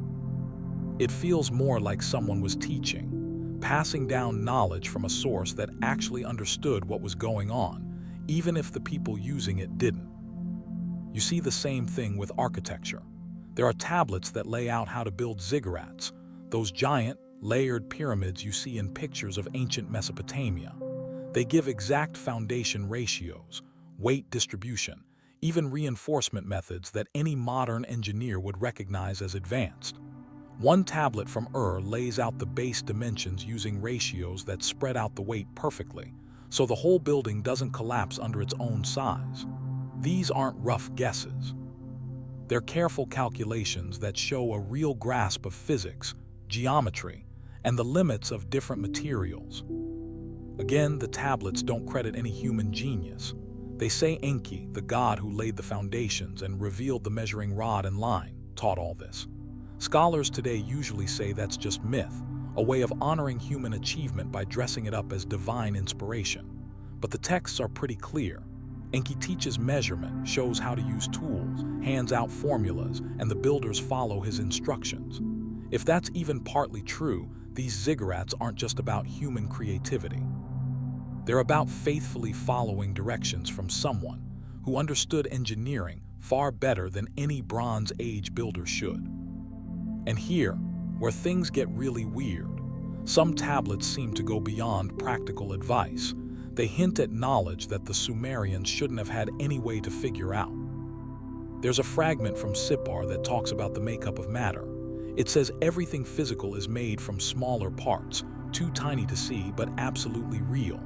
It feels more like someone was teaching, passing down knowledge from a source that actually understood what was going on, even if the people using it didn't. You see the same thing with architecture. There are tablets that lay out how to build ziggurats, those giant, layered pyramids you see in pictures of ancient Mesopotamia. They give exact foundation ratios, weight distribution, even reinforcement methods that any modern engineer would recognize as advanced. One tablet from lays out the base dimensions using ratios that spread out the weight perfectly, so the whole building doesn't collapse under its own size. These aren't rough guesses. They're careful calculations that show a real grasp of physics, geometry, and the limits of different materials. Again, the tablets don't credit any human genius. They say Enki, the god who laid the foundations and revealed the measuring rod and line, taught all this. Scholars today usually say that's just myth, a way of honoring human achievement by dressing it up as divine inspiration. But the texts are pretty clear. Enki teaches measurement, shows how to use tools, hands out formulas, and the builders follow his instructions. If that's even partly true, these ziggurats aren't just about human creativity. They're about faithfully following directions from someone who understood engineering far better than any Bronze Age builder should. And here, where things get really weird, some tablets seem to go beyond practical advice. They hint at knowledge that the Sumerians shouldn't have had any way to figure out. There's a fragment from Sippar that talks about the makeup of matter. It says everything physical is made from smaller parts, too tiny to see but absolutely real.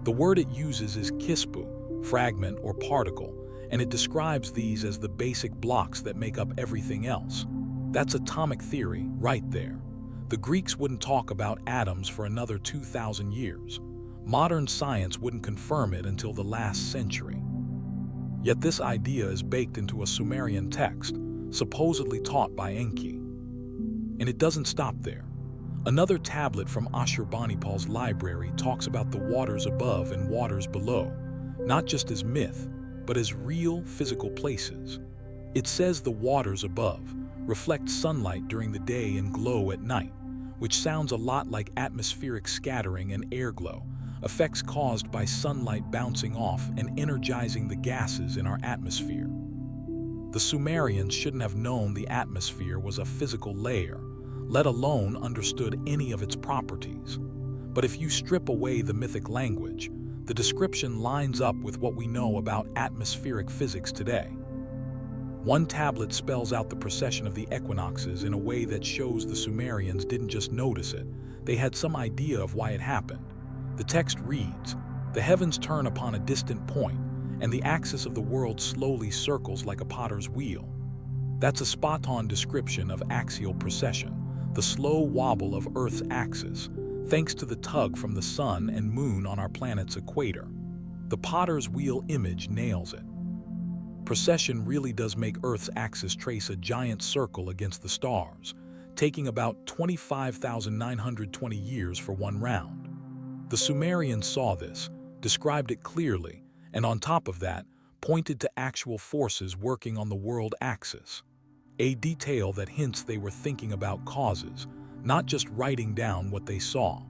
The word it uses is kispu, fragment or particle, and it describes these as the basic blocks that make up everything else. That's atomic theory right there. The Greeks wouldn't talk about atoms for another 2,000 years. Modern science wouldn't confirm it until the last century. Yet this idea is baked into a Sumerian text, supposedly taught by Enki. And it doesn't stop there. Another tablet from Ashurbanipal's library talks about the waters above and waters below, not just as myth, but as real physical places. It says the waters above reflect sunlight during the day and glow at night, which sounds a lot like atmospheric scattering and airglow, effects caused by sunlight bouncing off and energizing the gases in our atmosphere. The Sumerians shouldn't have known the atmosphere was a physical layer, let alone understood any of its properties. But if you strip away the mythic language, the description lines up with what we know about atmospheric physics today. One tablet spells out the precession of the equinoxes in a way that shows the Sumerians didn't just notice it, they had some idea of why it happened. The text reads, "The heavens turn upon a distant point, and the axis of the world slowly circles like a potter's wheel." That's a spot-on description of axial precession, the slow wobble of Earth's axis, thanks to the tug from the sun and moon on our planet's equator. The potter's wheel image nails it. Precession really does make Earth's axis trace a giant circle against the stars, taking about 25,920 years for one round. The Sumerians saw this, described it clearly, and on top of that, pointed to actual forces working on the world axis. A detail that hints they were thinking about causes, not just writing down what they saw.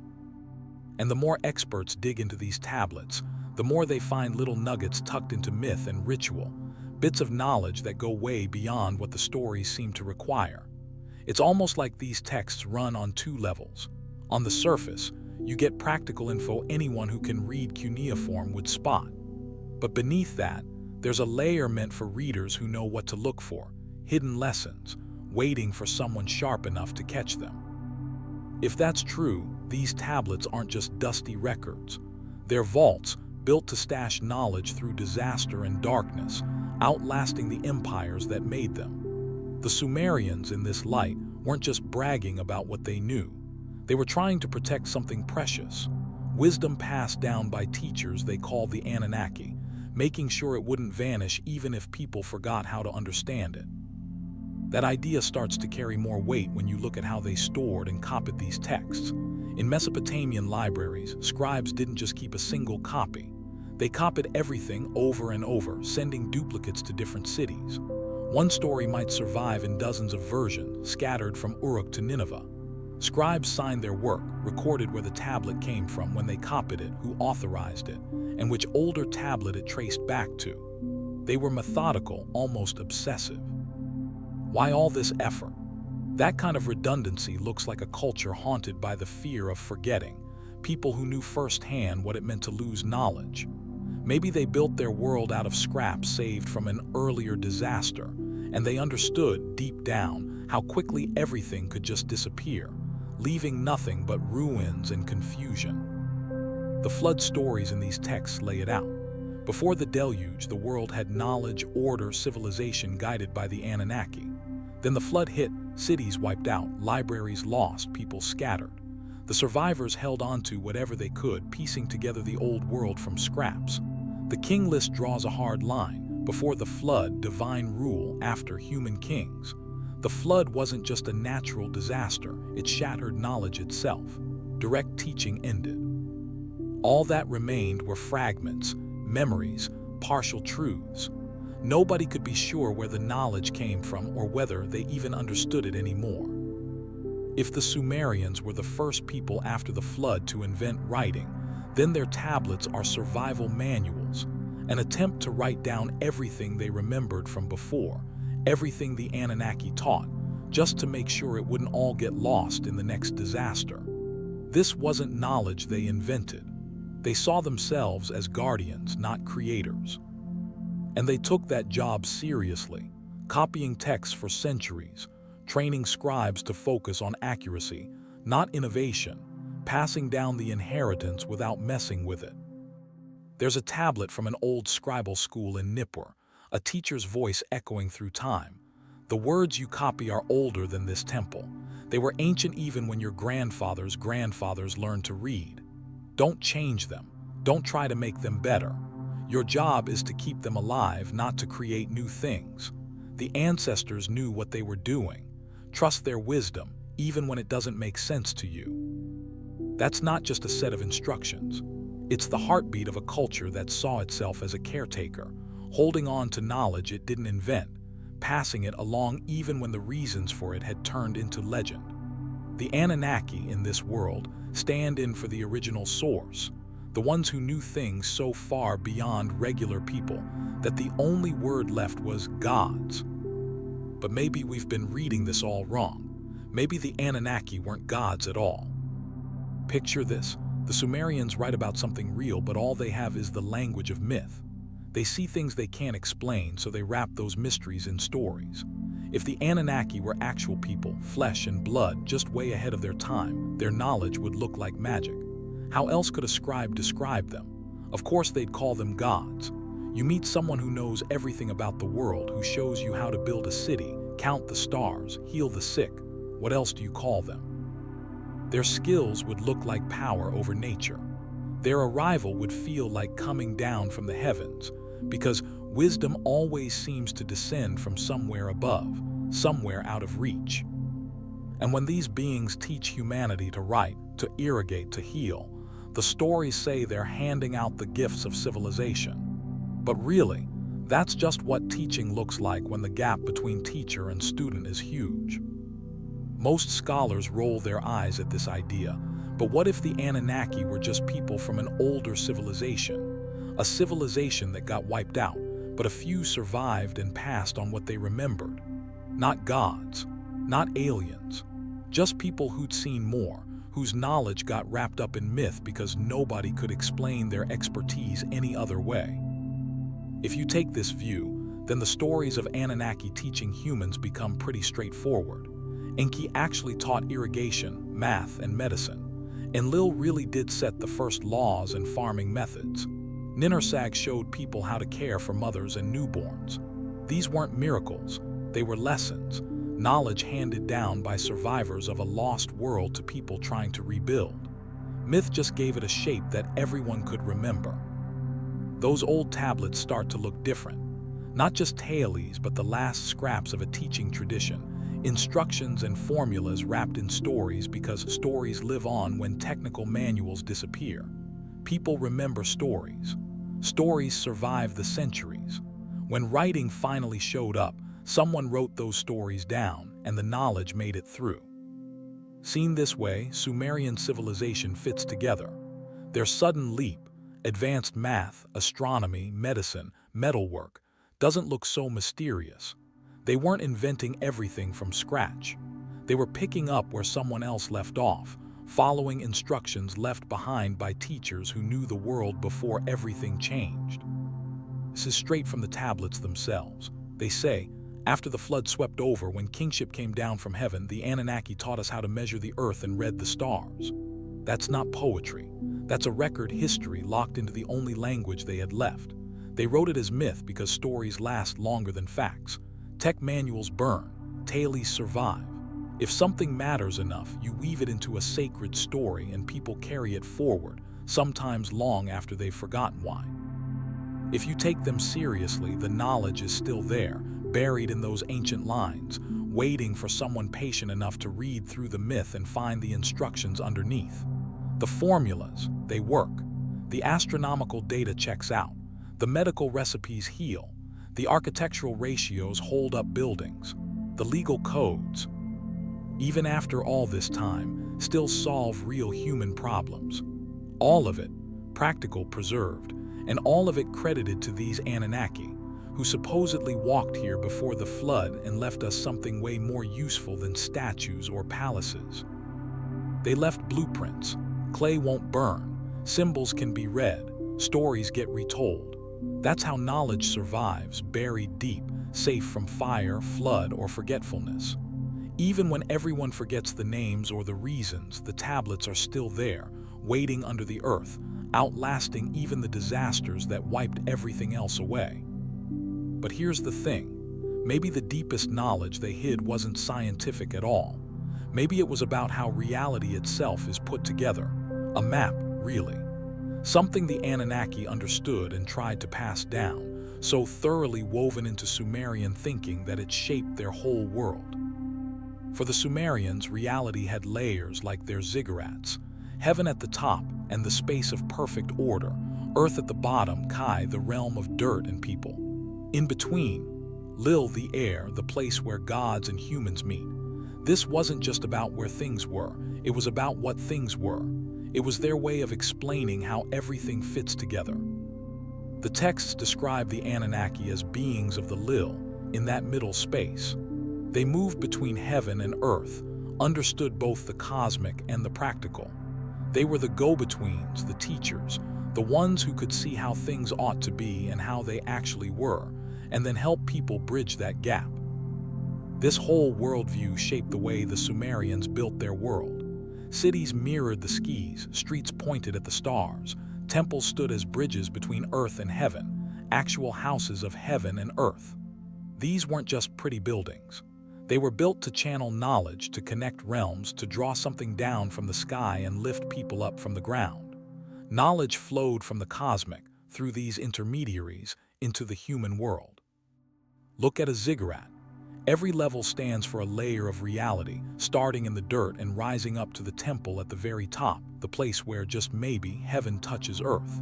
And the more experts dig into these tablets, the more they find little nuggets tucked into myth and ritual, bits of knowledge that go way beyond what the stories seem to require. It's almost like these texts run on two levels. On the surface, you get practical info anyone who can read cuneiform would spot. But beneath that, there's a layer meant for readers who know what to look for, hidden lessons, waiting for someone sharp enough to catch them. If that's true, these tablets aren't just dusty records. They're vaults built to stash knowledge through disaster and darkness, outlasting the empires that made them. The Sumerians, in this light, weren't just bragging about what they knew. They were trying to protect something precious, wisdom passed down by teachers they called the Anunnaki, making sure it wouldn't vanish even if people forgot how to understand it. That idea starts to carry more weight when you look at how they stored and copied these texts. In Mesopotamian libraries, scribes didn't just keep a single copy. They copied everything over and over, sending duplicates to different cities. One story might survive in dozens of versions, scattered from Uruk to Nineveh. Scribes signed their work, recorded where the tablet came from when they copied it, who authorized it, and which older tablet it traced back to. They were methodical, almost obsessive. Why all this effort? That kind of redundancy looks like a culture haunted by the fear of forgetting, people who knew firsthand what it meant to lose knowledge. Maybe they built their world out of scraps saved from an earlier disaster, and they understood, deep down, how quickly everything could just disappear, leaving nothing but ruins and confusion. The flood stories in these texts lay it out. Before the deluge, the world had knowledge, order, civilization guided by the Anunnaki. Then the flood hit, cities wiped out, libraries lost, people scattered. The survivors held on to whatever they could, piecing together the old world from scraps. The king list draws a hard line. Before the flood, divine rule, after human kings. The flood wasn't just a natural disaster, it shattered knowledge itself. Direct teaching ended. All that remained were fragments, memories, partial truths. Nobody could be sure where the knowledge came from or whether they even understood it anymore. If the Sumerians were the first people after the flood to invent writing, then their tablets are survival manuals, an attempt to write down everything they remembered from before, everything the Anunnaki taught, just to make sure it wouldn't all get lost in the next disaster. This wasn't knowledge they invented. They saw themselves as guardians, not creators. And they took that job seriously, copying texts for centuries, training scribes to focus on accuracy, not innovation, passing down the inheritance without messing with it. There's a tablet from an old scribal school in Nippur, a teacher's voice echoing through time. The words you copy are older than this temple. They were ancient even when your grandfathers' grandfathers learned to read. Don't change them. Don't try to make them better. Your job is to keep them alive, not to create new things. The ancestors knew what they were doing. Trust their wisdom, even when it doesn't make sense to you. That's not just a set of instructions. It's the heartbeat of a culture that saw itself as a caretaker, holding on to knowledge it didn't invent, passing it along even when the reasons for it had turned into legend. The Anunnaki in this world stand in for the original source, the ones who knew things so far beyond regular people that the only word left was gods. But maybe we've been reading this all wrong. Maybe the Anunnaki weren't gods at all. Picture this. The Sumerians write about something real, but all they have is the language of myth. They see things they can't explain, so they wrap those mysteries in stories. If the Anunnaki were actual people, flesh and blood, just way ahead of their time, their knowledge would look like magic. How else could a scribe describe them? Of course they'd call them gods. You meet someone who knows everything about the world, who shows you how to build a city, count the stars, heal the sick. What else do you call them? Their skills would look like power over nature. Their arrival would feel like coming down from the heavens, because wisdom always seems to descend from somewhere above, somewhere out of reach. And when these beings teach humanity to write, to irrigate, to heal, the stories say they're handing out the gifts of civilization. But really, that's just what teaching looks like when the gap between teacher and student is huge. Most scholars roll their eyes at this idea, but what if the Anunnaki were just people from an older civilization? A civilization that got wiped out, but a few survived and passed on what they remembered. Not gods, not aliens, just people who'd seen more, whose knowledge got wrapped up in myth because nobody could explain their expertise any other way. If you take this view, then the stories of Anunnaki teaching humans become pretty straightforward. Enki actually taught irrigation, math, and medicine. Enlil really did set the first laws and farming methods. Ninursag showed people how to care for mothers and newborns. These weren't miracles, they were lessons, knowledge handed down by survivors of a lost world to people trying to rebuild. Myth just gave it a shape that everyone could remember. Those old tablets start to look different. Not just tailies, but the last scraps of a teaching tradition. Instructions and formulas wrapped in stories, because stories live on when technical manuals disappear. People remember stories. Stories survive the centuries. When writing finally showed up, someone wrote those stories down, and the knowledge made it through. Seen this way, Sumerian civilization fits together. Their sudden leap, advanced math, astronomy, medicine, metalwork, doesn't look so mysterious. They weren't inventing everything from scratch. They were picking up where someone else left off, following instructions left behind by teachers who knew the world before everything changed. This is straight from the tablets themselves. They say, after the flood swept over, when kingship came down from heaven, the Anunnaki taught us how to measure the earth and read the stars. That's not poetry. That's a record history locked into the only language they had left. They wrote it as myth because stories last longer than facts. Tech manuals burn, tailies survive. If something matters enough, you weave it into a sacred story and people carry it forward, sometimes long after they've forgotten why. If you take them seriously, the knowledge is still there, buried in those ancient lines, waiting for someone patient enough to read through the myth and find the instructions underneath. The formulas, they work. The astronomical data checks out. The medical recipes heal. The architectural ratios hold up buildings. The legal codes, even after all this time, still solve real human problems. All of it, practical, preserved, and all of it credited to these Anunnaki, who supposedly walked here before the flood and left us something way more useful than statues or palaces. They left blueprints. Clay won't burn. Symbols can be read. Stories get retold. That's how knowledge survives, buried deep, safe from fire, flood, or forgetfulness. Even when everyone forgets the names or the reasons, the tablets are still there, waiting under the earth, outlasting even the disasters that wiped everything else away. But here's the thing. Maybe the deepest knowledge they hid wasn't scientific at all. Maybe it was about how reality itself is put together. A map, really. Something the Anunnaki understood and tried to pass down, so thoroughly woven into Sumerian thinking that it shaped their whole world. For the Sumerians, reality had layers like their ziggurats. Heaven at the top and the space of perfect order, earth at the bottom, Kai, the realm of dirt and people. In between, Lil, the air, the place where gods and humans meet. This wasn't just about where things were, it was about what things were. It was their way of explaining how everything fits together. The texts describe the Anunnaki as beings of the Lil, in that middle space. They moved between heaven and earth, understood both the cosmic and the practical. They were the go-betweens, the teachers, the ones who could see how things ought to be and how they actually were, and then help people bridge that gap. This whole worldview shaped the way the Sumerians built their world. Cities mirrored the skies, streets pointed at the stars, temples stood as bridges between earth and heaven, actual houses of heaven and earth. These weren't just pretty buildings. They were built to channel knowledge, to connect realms, to draw something down from the sky and lift people up from the ground. Knowledge flowed from the cosmic, through these intermediaries, into the human world. Look at a ziggurat. Every level stands for a layer of reality, starting in the dirt and rising up to the temple at the very top, the place where, just maybe, heaven touches earth.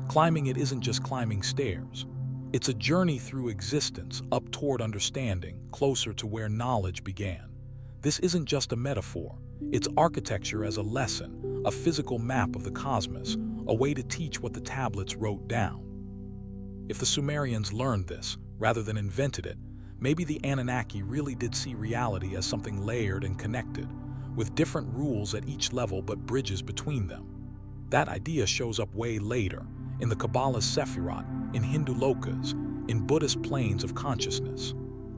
Climbing it isn't just climbing stairs. It's a journey through existence, up toward understanding, closer to where knowledge began. This isn't just a metaphor. It's architecture as a lesson, a physical map of the cosmos, a way to teach what the tablets wrote down. If the Sumerians learned this, rather than invented it, maybe the Anunnaki really did see reality as something layered and connected, with different rules at each level but bridges between them. That idea shows up way later, in the Kabbalah's Sephirot, in Hindu lokas, in Buddhist planes of consciousness.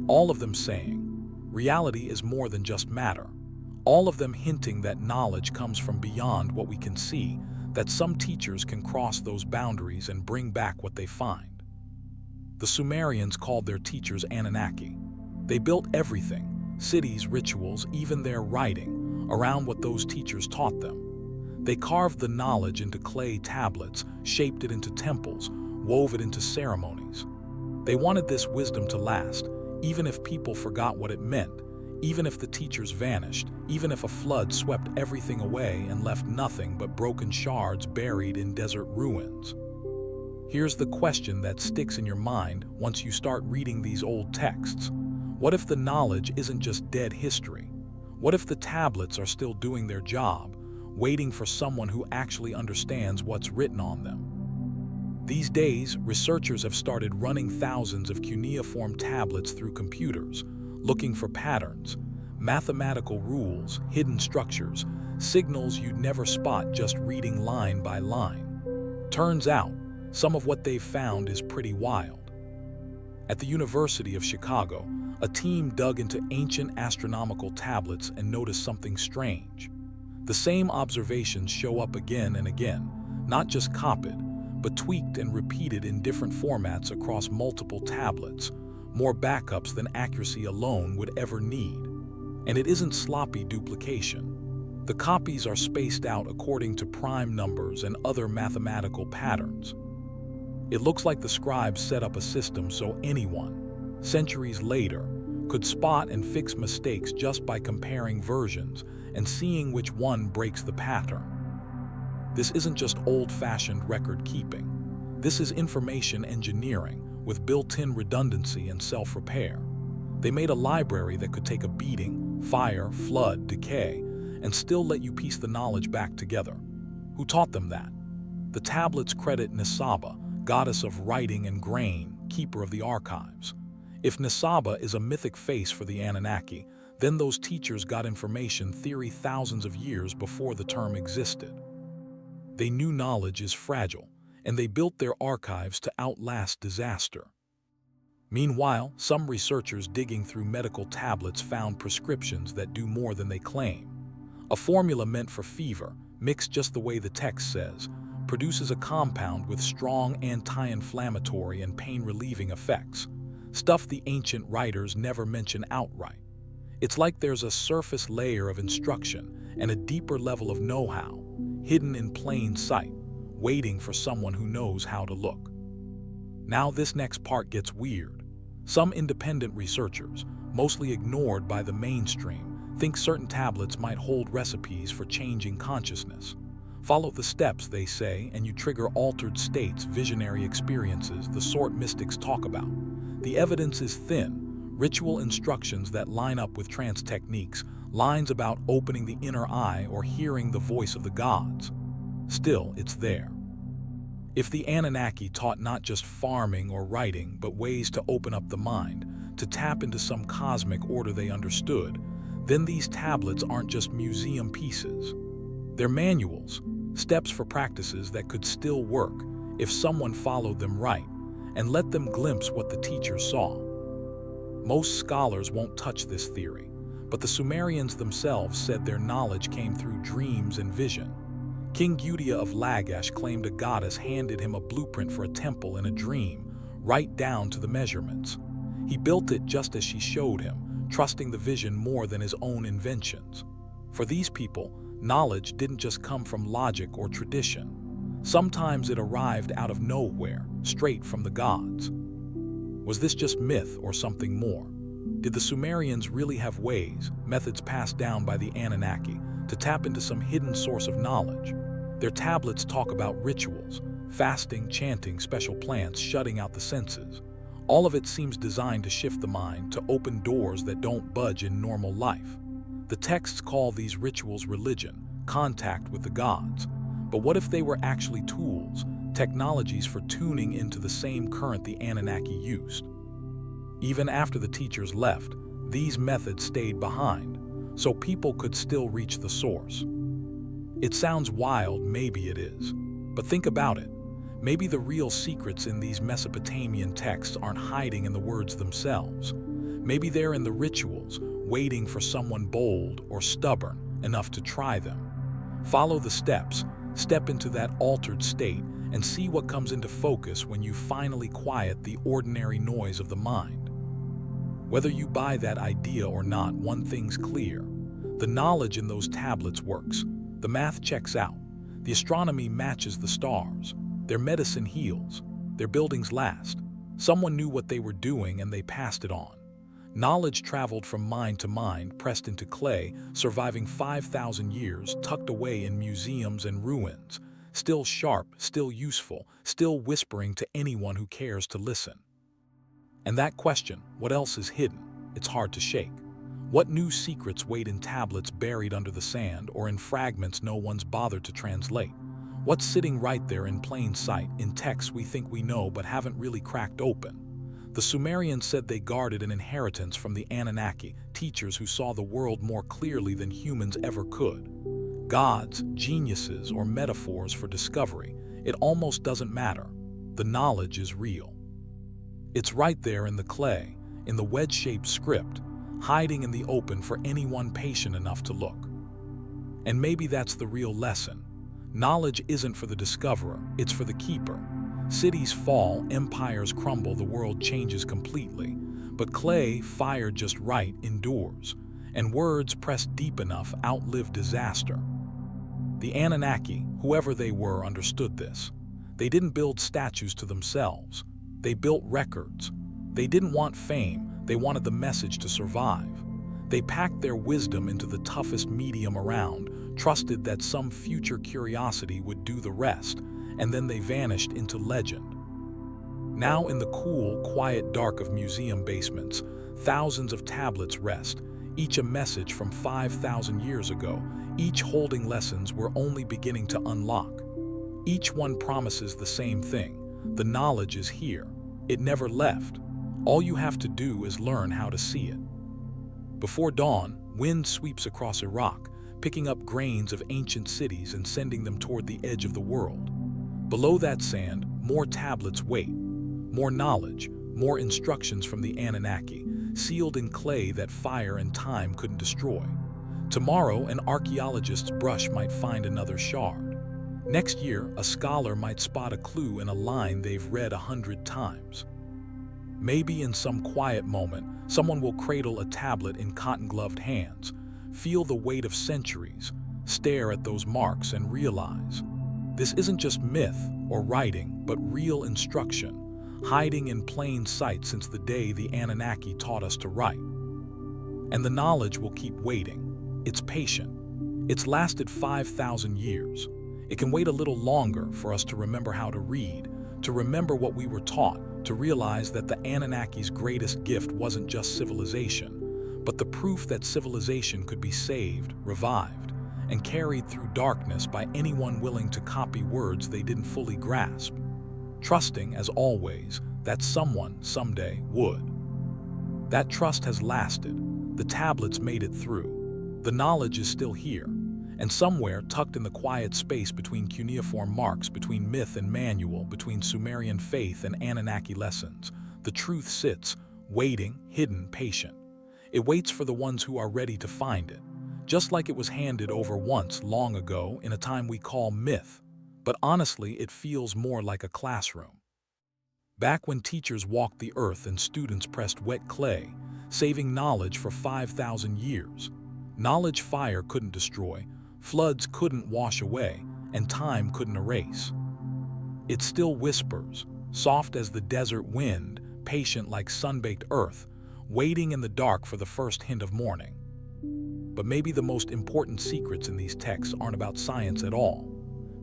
All of them saying, reality is more than just matter. All of them hinting that knowledge comes from beyond what we can see, that some teachers can cross those boundaries and bring back what they find. The Sumerians called their teachers Anunnaki. They built everything, cities, rituals, even their writing, around what those teachers taught them. They carved the knowledge into clay tablets, shaped it into temples, wove it into ceremonies. They wanted this wisdom to last, even if people forgot what it meant, even if the teachers vanished, even if a flood swept everything away and left nothing but broken shards buried in desert ruins. Here's the question that sticks in your mind once you start reading these old texts. What if the knowledge isn't just dead history? What if the tablets are still doing their job, waiting for someone who actually understands what's written on them? These days, researchers have started running thousands of cuneiform tablets through computers, looking for patterns, mathematical rules, hidden structures, signals you'd never spot just reading line by line. Turns out, some of what they've found is pretty wild. At the University of Chicago, a team dug into ancient astronomical tablets and noticed something strange. The same observations show up again and again, not just copied, but tweaked and repeated in different formats across multiple tablets, more backups than accuracy alone would ever need. And it isn't sloppy duplication. The copies are spaced out according to prime numbers and other mathematical patterns. It looks like the scribes set up a system so anyone, centuries later, could spot and fix mistakes just by comparing versions and seeing which one breaks the pattern. This isn't just old-fashioned record keeping. This is information engineering with built-in redundancy and self-repair. They made a library that could take a beating, fire, flood, decay, and still let you piece the knowledge back together. Who taught them that? The tablets credit Nisaba, goddess of writing and grain, keeper of the archives. If Nisaba is a mythic face for the Anunnaki, then those teachers got information theory thousands of years before the term existed. They knew knowledge is fragile, and they built their archives to outlast disaster. Meanwhile, some researchers digging through medical tablets found prescriptions that do more than they claim. A formula meant for fever, mixed just the way the text says, produces a compound with strong anti-inflammatory and pain-relieving effects. stuff the ancient writers never mention outright. It's like there's a surface layer of instruction and a deeper level of know-how, hidden in plain sight, waiting for someone who knows how to look. Now this next part gets weird. Some independent researchers, mostly ignored by the mainstream, think certain tablets might hold recipes for changing consciousness. Follow the steps, they say, and you trigger altered states, visionary experiences, the sort mystics talk about. The evidence is thin. Ritual instructions that line up with trance techniques, lines about opening the inner eye or hearing the voice of the gods. Still, it's there. If the Anunnaki taught not just farming or writing, but ways to open up the mind, to tap into some cosmic order they understood, then these tablets aren't just museum pieces. They're manuals, steps for practices that could still work if someone followed them right and let them glimpse what the teachers saw. Most scholars won't touch this theory, but the Sumerians themselves said their knowledge came through dreams and vision. King Gudea of Lagash claimed a goddess handed him a blueprint for a temple in a dream, right down to the measurements. He built it just as she showed him, trusting the vision more than his own inventions. For these people, knowledge didn't just come from logic or tradition. Sometimes it arrived out of nowhere, straight from the gods. Was this just myth or something more? Did the Sumerians really have ways, methods passed down by the Anunnaki, to tap into some hidden source of knowledge? Their tablets talk about rituals, fasting, chanting, special plants, shutting out the senses. All of it seems designed to shift the mind, to open doors that don't budge in normal life. The texts call these rituals religion, contact with the gods. But what if they were actually tools, technologies for tuning into the same current the Anunnaki used? Even after the teachers left, these methods stayed behind, so people could still reach the source. It sounds wild, maybe it is. But think about it. Maybe the real secrets in these Mesopotamian texts aren't hiding in the words themselves. Maybe they're in the rituals, waiting for someone bold or stubborn enough to try them. Follow the steps, step into that altered state, and see what comes into focus when you finally quiet the ordinary noise of the mind. Whether you buy that idea or not, one thing's clear. The knowledge in those tablets works. The math checks out. The astronomy matches the stars. Their medicine heals. Their buildings last. Someone knew what they were doing and they passed it on. Knowledge traveled from mind to mind, pressed into clay, surviving 5,000 years, tucked away in museums and ruins. Still sharp, still useful, still whispering to anyone who cares to listen. And that question, what else is hidden? It's hard to shake. What new secrets wait in tablets buried under the sand or in fragments no one's bothered to translate? What's sitting right there in plain sight, in texts we think we know but haven't really cracked open? The Sumerians said they guarded an inheritance from the Anunnaki, teachers who saw the world more clearly than humans ever could. Gods, geniuses, or metaphors for discovery, it almost doesn't matter. The knowledge is real. It's right there in the clay, in the wedge-shaped script, hiding in the open for anyone patient enough to look. And maybe that's the real lesson. Knowledge isn't for the discoverer, it's for the keeper. Cities fall, empires crumble, the world changes completely. But clay, fired just right, endures. And words pressed deep enough outlive disaster. The Anunnaki, whoever they were, understood this. They didn't build statues to themselves. They built records. They didn't want fame, they wanted the message to survive. They packed their wisdom into the toughest medium around, trusted that some future curiosity would do the rest, and then they vanished into legend. Now in the cool, quiet dark of museum basements, thousands of tablets rest, each a message from 5,000 years ago, each holding lessons we're only beginning to unlock. Each one promises the same thing. The knowledge is here. It never left. All you have to do is learn how to see it. Before dawn, wind sweeps across Iraq, picking up grains of ancient cities and sending them toward the edge of the world. Below that sand, more tablets wait. More knowledge, more instructions from the Anunnaki, sealed in clay that fire and time couldn't destroy. Tomorrow, an archaeologist's brush might find another shard. Next year, a scholar might spot a clue in a line they've read 100 times. Maybe in some quiet moment, someone will cradle a tablet in cotton-gloved hands, feel the weight of centuries, stare at those marks and realize this isn't just myth or writing, but real instruction, hiding in plain sight since the day the Anunnaki taught us to write. And the knowledge will keep waiting. It's patient. It's lasted 5,000 years. It can wait a little longer for us to remember how to read, to remember what we were taught, to realize that the Anunnaki's greatest gift wasn't just civilization, but the proof that civilization could be saved, revived, and carried through darkness by anyone willing to copy words they didn't fully grasp, trusting, as always, that someone someday would. That trust has lasted. The tablets made it through. The knowledge is still here. And somewhere, tucked in the quiet space between cuneiform marks, between myth and manual, between Sumerian faith and Anunnaki lessons, the truth sits, waiting, hidden, patient. It waits for the ones who are ready to find it, just like it was handed over once, long ago, in a time we call myth. But honestly, it feels more like a classroom. Back when teachers walked the earth and students pressed wet clay, saving knowledge for 5,000 years. Knowledge fire couldn't destroy, floods couldn't wash away, and time couldn't erase. It still whispers, soft as the desert wind, patient like sun-baked earth, waiting in the dark for the first hint of morning. But maybe the most important secrets in these texts aren't about science at all.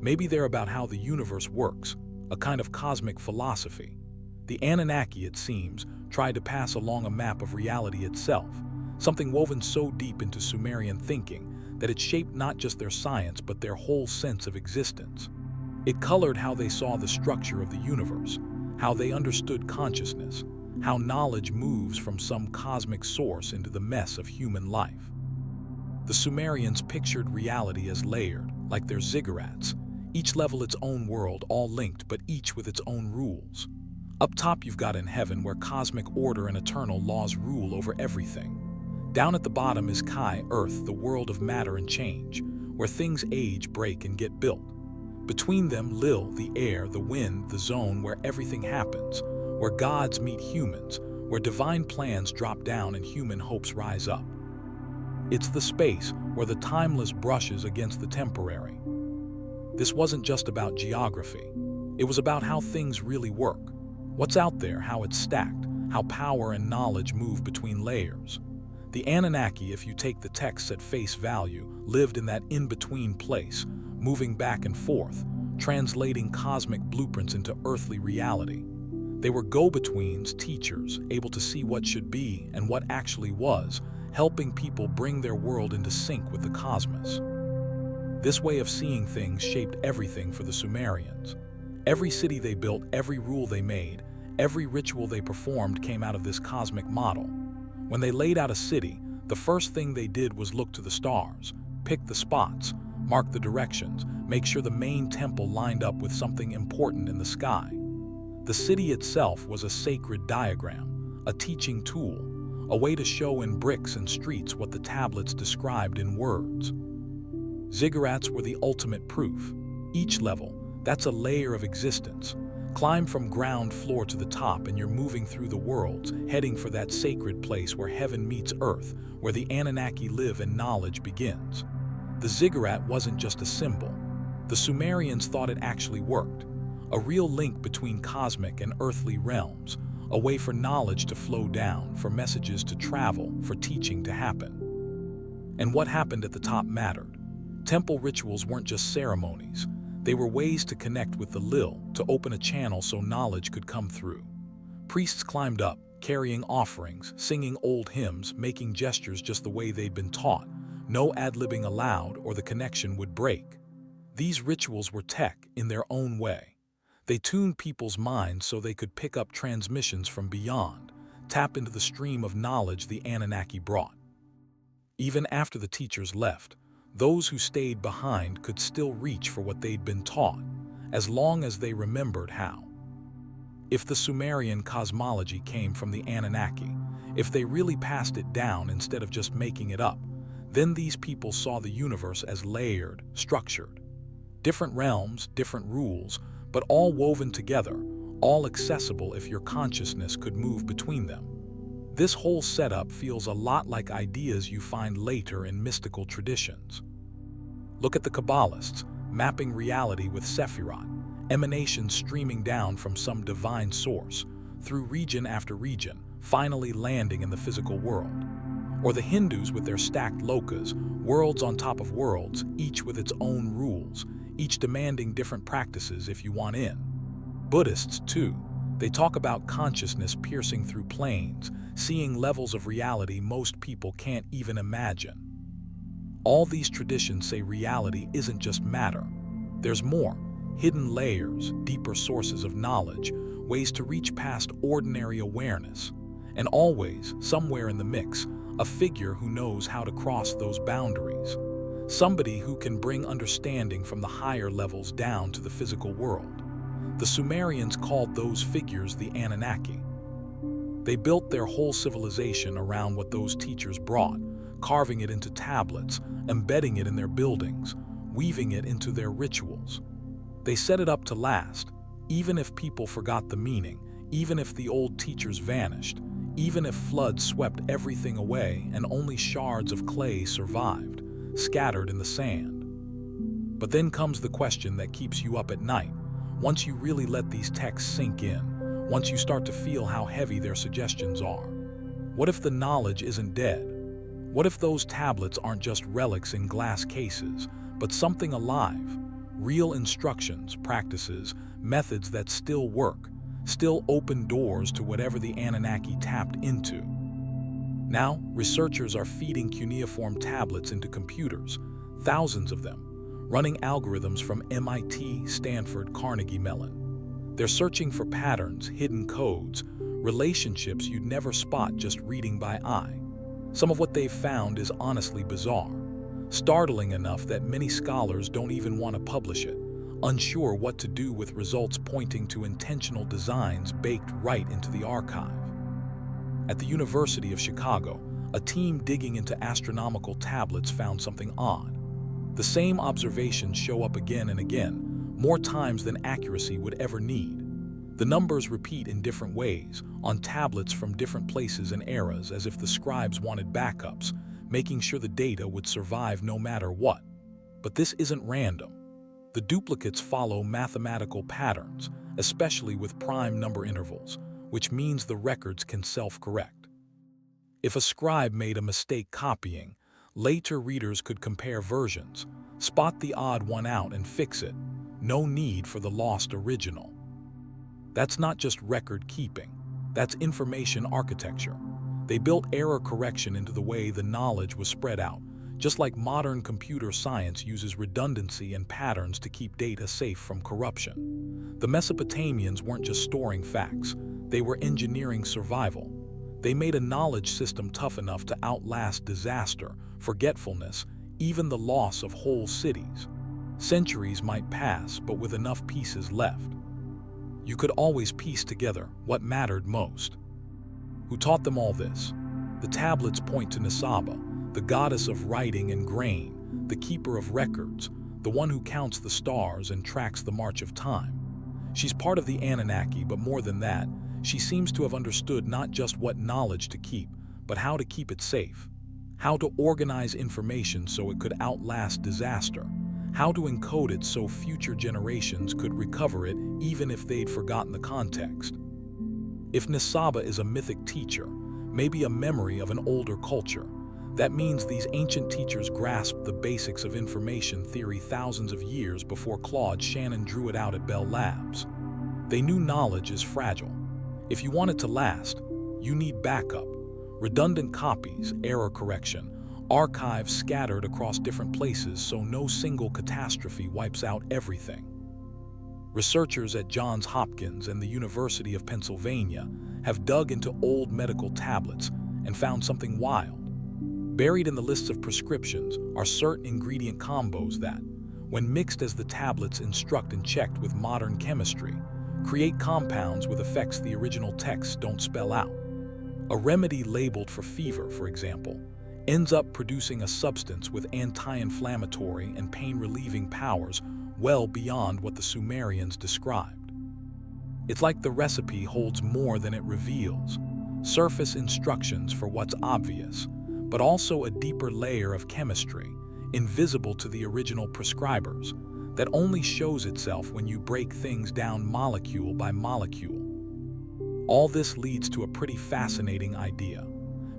Maybe they're about how the universe works, a kind of cosmic philosophy. The Anunnaki, it seems, tried to pass along a map of reality itself, something woven so deep into Sumerian thinking that it shaped not just their science but their whole sense of existence. It colored how they saw the structure of the universe, how they understood consciousness, how knowledge moves from some cosmic source into the mess of human life. The Sumerians pictured reality as layered, like their ziggurats, each level its own world, all linked but each with its own rules. Up top you've got in heaven where cosmic order and eternal laws rule over everything. Down at the bottom is Kai, Earth, the world of matter and change, where things age, break, and get built. Between them, Lil, the air, the wind, the zone where everything happens, where gods meet humans, where divine plans drop down and human hopes rise up. It's the space where the timeless brushes against the temporary. This wasn't just about geography. It was about how things really work. What's out there, how it's stacked, how power and knowledge move between layers. The Anunnaki, if you take the texts at face value, lived in that in-between place, moving back and forth, translating cosmic blueprints into earthly reality. They were go-betweens, teachers, able to see what should be and what actually was, helping people bring their world into sync with the cosmos. This way of seeing things shaped everything for the Sumerians. Every city they built, every rule they made, every ritual they performed came out of this cosmic model. When they laid out a city, the first thing they did was look to the stars, pick the spots, mark the directions, make sure the main temple lined up with something important in the sky. The city itself was a sacred diagram, a teaching tool, a way to show in bricks and streets what the tablets described in words. Ziggurats were the ultimate proof. Each level, that's a layer of existence. Climb from ground floor to the top and you're moving through the worlds, heading for that sacred place where heaven meets earth, where the Anunnaki live and knowledge begins. The ziggurat wasn't just a symbol. The Sumerians thought it actually worked. A real link between cosmic and earthly realms, a way for knowledge to flow down, for messages to travel, for teaching to happen. And what happened at the top mattered. Temple rituals weren't just ceremonies. They were ways to connect with the Lil, to open a channel so knowledge could come through. Priests climbed up, carrying offerings, singing old hymns, making gestures just the way they'd been taught. No ad-libbing allowed or the connection would break. These rituals were tech in their own way. They tuned people's minds so they could pick up transmissions from beyond, tap into the stream of knowledge the Anunnaki brought. Even after the teachers left, those who stayed behind could still reach for what they'd been taught, as long as they remembered how. If the Sumerian cosmology came from the Anunnaki, if they really passed it down instead of just making it up, then these people saw the universe as layered, structured. Different realms, different rules, but all woven together, all accessible if your consciousness could move between them. This whole setup feels a lot like ideas you find later in mystical traditions. Look at the Kabbalists, mapping reality with Sephirot, emanations streaming down from some divine source, through region after region, finally landing in the physical world. Or the Hindus with their stacked lokas, worlds on top of worlds, each with its own rules, each demanding different practices if you want in. Buddhists, too, they talk about consciousness piercing through planes, seeing levels of reality most people can't even imagine. All these traditions say reality isn't just matter. There's more, hidden layers, deeper sources of knowledge, ways to reach past ordinary awareness. And always, somewhere in the mix, a figure who knows how to cross those boundaries. Somebody who can bring understanding from the higher levels down to the physical world. The Sumerians called those figures the Anunnaki. They built their whole civilization around what those teachers brought, carving it into tablets, embedding it in their buildings, weaving it into their rituals. They set it up to last, even if people forgot the meaning, even if the old teachers vanished, even if floods swept everything away and only shards of clay survived, scattered in the sand. But then comes the question that keeps you up at night. Once you really let these texts sink in, once you start to feel how heavy their suggestions are. What if the knowledge isn't dead? What if those tablets aren't just relics in glass cases, but something alive? Real instructions, practices, methods that still work, still open doors to whatever the Anunnaki tapped into. Now, researchers are feeding cuneiform tablets into computers, thousands of them, running algorithms from MIT, Stanford, Carnegie Mellon. They're searching for patterns, hidden codes, relationships you'd never spot just reading by eye. Some of what they've found is honestly bizarre, startling enough that many scholars don't even want to publish it, unsure what to do with results pointing to intentional designs baked right into the archive. At the University of Chicago, a team digging into astronomical tablets found something odd. The same observations show up again and again, more times than accuracy would ever need. The numbers repeat in different ways, on tablets from different places and eras, as if the scribes wanted backups, making sure the data would survive no matter what. But this isn't random. The duplicates follow mathematical patterns, especially with prime number intervals, which means the records can self-correct. If a scribe made a mistake copying, later readers could compare versions, spot the odd one out and fix it. No need for the lost original. That's not just record keeping, that's information architecture. They built error correction into the way the knowledge was spread out, just like modern computer science uses redundancy and patterns to keep data safe from corruption. The Mesopotamians weren't just storing facts, they were engineering survival. They made a knowledge system tough enough to outlast disaster, forgetfulness, even the loss of whole cities. Centuries might pass, but with enough pieces left. You could always piece together what mattered most. Who taught them all this? The tablets point to Nisaba, the goddess of writing and grain, the keeper of records, the one who counts the stars and tracks the march of time. She's part of the Anunnaki, but more than that, she seems to have understood not just what knowledge to keep, but how to keep it safe. How to organize information so it could outlast disaster. How to encode it so future generations could recover it even if they'd forgotten the context. If Nisaba is a mythic teacher, maybe a memory of an older culture, that means these ancient teachers grasped the basics of information theory thousands of years before Claude Shannon drew it out at Bell Labs. They knew knowledge is fragile. If you want it to last, you need backup, redundant copies, error correction, archives scattered across different places so no single catastrophe wipes out everything. Researchers at Johns Hopkins and the University of Pennsylvania have dug into old medical tablets and found something wild. Buried in the lists of prescriptions are certain ingredient combos that, when mixed as the tablets instruct and checked with modern chemistry, create compounds with effects the original texts don't spell out. A remedy labeled for fever, for example, ends up producing a substance with anti-inflammatory and pain-relieving powers well beyond what the Sumerians described. It's like the recipe holds more than it reveals. Surface instructions for what's obvious, but also a deeper layer of chemistry, invisible to the original prescribers, that only shows itself when you break things down molecule by molecule. All this leads to a pretty fascinating idea.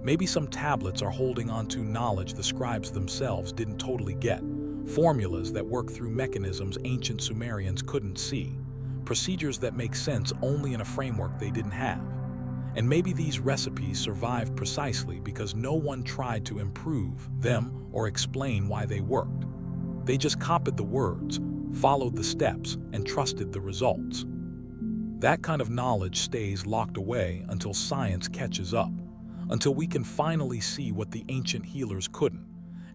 Maybe some tablets are holding on to knowledge the scribes themselves didn't totally get, formulas that work through mechanisms ancient Sumerians couldn't see, procedures that make sense only in a framework they didn't have. And maybe these recipes survived precisely because no one tried to improve them or explain why they worked. They just copied the words, followed the steps, and trusted the results. That kind of knowledge stays locked away until science catches up, until we can finally see what the ancient healers couldn't,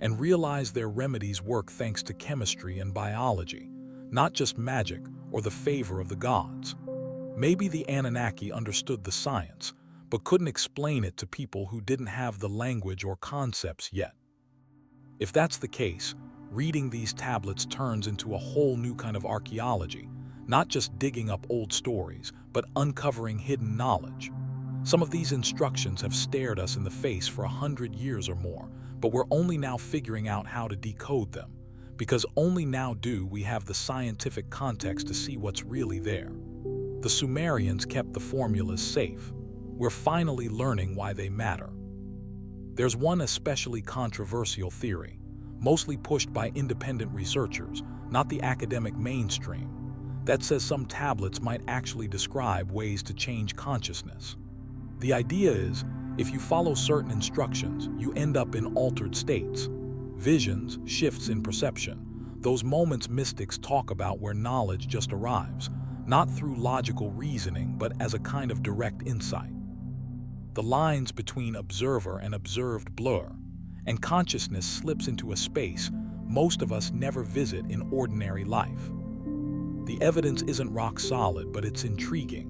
and realize their remedies work thanks to chemistry and biology, not just magic or the favor of the gods. Maybe the Anunnaki understood the science, but couldn't explain it to people who didn't have the language or concepts yet. If that's the case, reading these tablets turns into a whole new kind of archaeology, not just digging up old stories, but uncovering hidden knowledge. Some of these instructions have stared us in the face for 100 years or more, but we're only now figuring out how to decode them, because only now do we have the scientific context to see what's really there. The Sumerians kept the formulas safe. We're finally learning why they matter. There's one especially controversial theory, mostly pushed by independent researchers, not the academic mainstream, that says some tablets might actually describe ways to change consciousness. The idea is, if you follow certain instructions, you end up in altered states, visions, shifts in perception, those moments mystics talk about where knowledge just arrives, not through logical reasoning, but as a kind of direct insight. The lines between observer and observed blur, and consciousness slips into a space most of us never visit in ordinary life. The evidence isn't rock solid, but it's intriguing.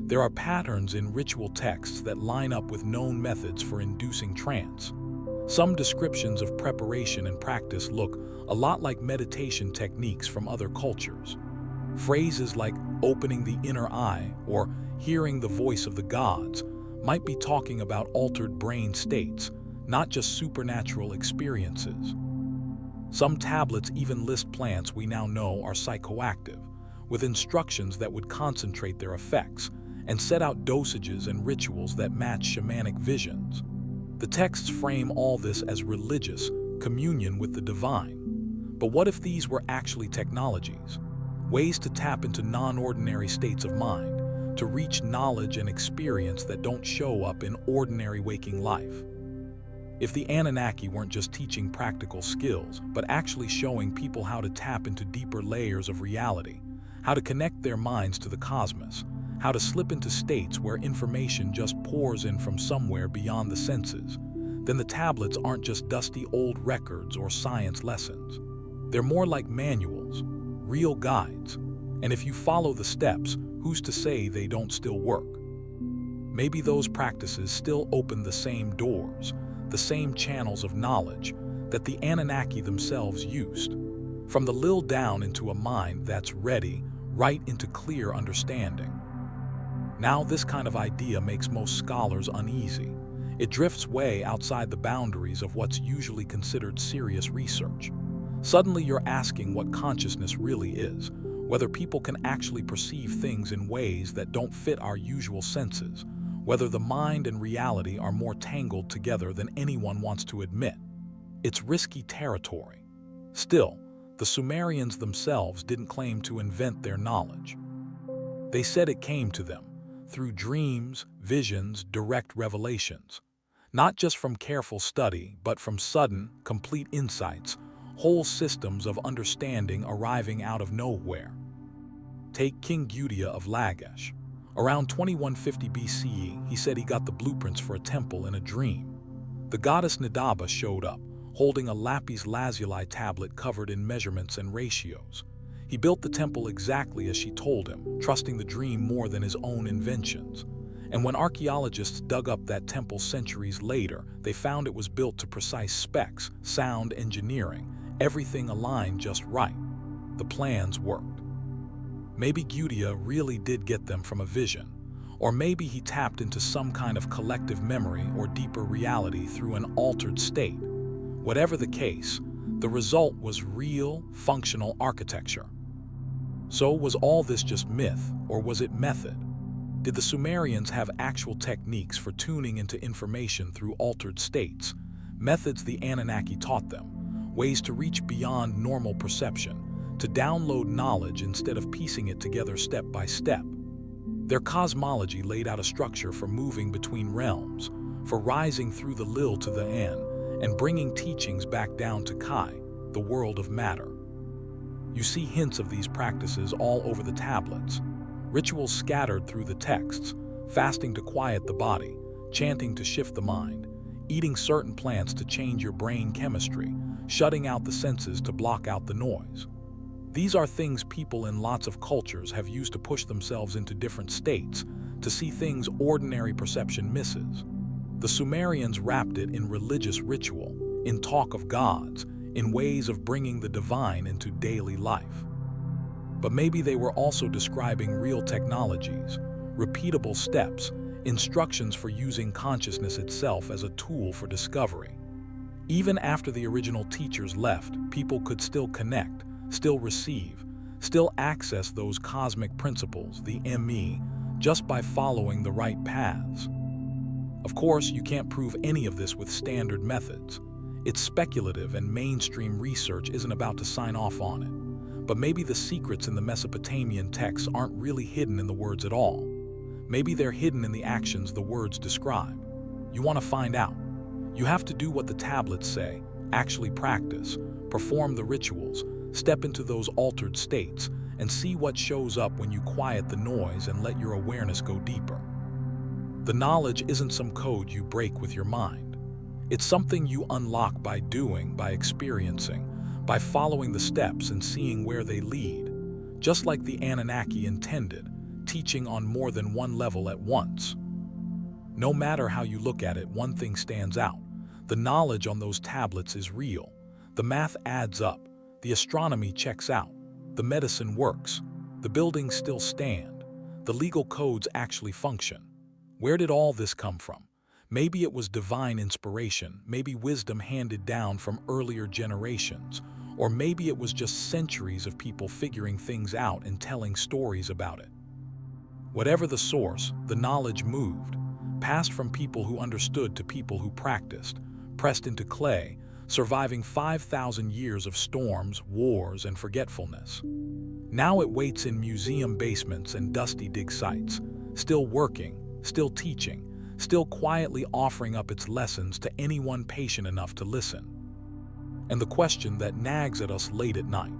There are patterns in ritual texts that line up with known methods for inducing trance. Some descriptions of preparation and practice look a lot like meditation techniques from other cultures. Phrases like opening the inner eye or hearing the voice of the gods might be talking about altered brain states, not just supernatural experiences. Some tablets even list plants we now know are psychoactive, with instructions that would concentrate their effects, and set out dosages and rituals that match shamanic visions. The texts frame all this as religious, communion with the divine. But what if these were actually technologies? Ways to tap into non-ordinary states of mind, to reach knowledge and experience that don't show up in ordinary waking life. If the Anunnaki weren't just teaching practical skills, but actually showing people how to tap into deeper layers of reality, how to connect their minds to the cosmos, how to slip into states where information just pours in from somewhere beyond the senses, then the tablets aren't just dusty old records or science lessons. They're more like manuals, real guides. And if you follow the steps, who's to say they don't still work? Maybe those practices still open the same doors, the same channels of knowledge that the Anunnaki themselves used, from the lill down into a mind that's ready, right into clear understanding. Now this kind of idea makes most scholars uneasy. It drifts way outside the boundaries of what's usually considered serious research. Suddenly you're asking what consciousness really is, whether people can actually perceive things in ways that don't fit our usual senses, whether the mind and reality are more tangled together than anyone wants to admit. It's risky territory. Still, the Sumerians themselves didn't claim to invent their knowledge. They said it came to them through dreams, visions, direct revelations. Not just from careful study, but from sudden, complete insights, whole systems of understanding arriving out of nowhere. Take King Gudea of Lagash. Around 2150 BCE, he said he got the blueprints for a temple in a dream. The goddess Nadaba showed up, holding a lapis lazuli tablet covered in measurements and ratios. He built the temple exactly as she told him, trusting the dream more than his own inventions. And when archaeologists dug up that temple centuries later, they found it was built to precise specs, sound engineering, everything aligned just right. The plans worked. Maybe Gudea really did get them from a vision, or maybe he tapped into some kind of collective memory or deeper reality through an altered state. Whatever the case, the result was real, functional architecture. So was all this just myth, or was it method? Did the Sumerians have actual techniques for tuning into information through altered states, methods the Anunnaki taught them, ways to reach beyond normal perception, to download knowledge instead of piecing it together step by step? Their cosmology laid out a structure for moving between realms, for rising through the Lil to the N, and bringing teachings back down to Kai, the world of matter. You see hints of these practices all over the tablets, rituals scattered through the texts, fasting to quiet the body, chanting to shift the mind, eating certain plants to change your brain chemistry, shutting out the senses to block out the noise. These are things people in lots of cultures have used to push themselves into different states, to see things ordinary perception misses. The Sumerians wrapped it in religious ritual, in talk of gods, in ways of bringing the divine into daily life. But maybe they were also describing real technologies, repeatable steps, instructions for using consciousness itself as a tool for discovery. Even after the original teachers left, people could still connect, still receive, still access those cosmic principles, the ME, just by following the right paths. Of course, you can't prove any of this with standard methods. It's speculative, and mainstream research isn't about to sign off on it. But maybe the secrets in the Mesopotamian texts aren't really hidden in the words at all. Maybe they're hidden in the actions the words describe. You want to find out. You have to do what the tablets say, actually practice, perform the rituals, step into those altered states, and see what shows up when you quiet the noise and let your awareness go deeper. The knowledge isn't some code you break with your mind. It's something you unlock by doing, by experiencing, by following the steps and seeing where they lead. Just like the Anunnaki intended, teaching on more than one level at once. No matter how you look at it, one thing stands out. The knowledge on those tablets is real. The math adds up. The astronomy checks out. The medicine works. The buildings still stand. The legal codes actually function. Where did all this come from? Maybe it was divine inspiration, maybe wisdom handed down from earlier generations, or maybe it was just centuries of people figuring things out and telling stories about it. Whatever the source, the knowledge moved, passed from people who understood to people who practiced, pressed into clay, surviving 5,000 years of storms, wars, and forgetfulness. Now it waits in museum basements and dusty dig sites, still working, still teaching, still quietly offering up its lessons to anyone patient enough to listen. And the question that nags at us late at night,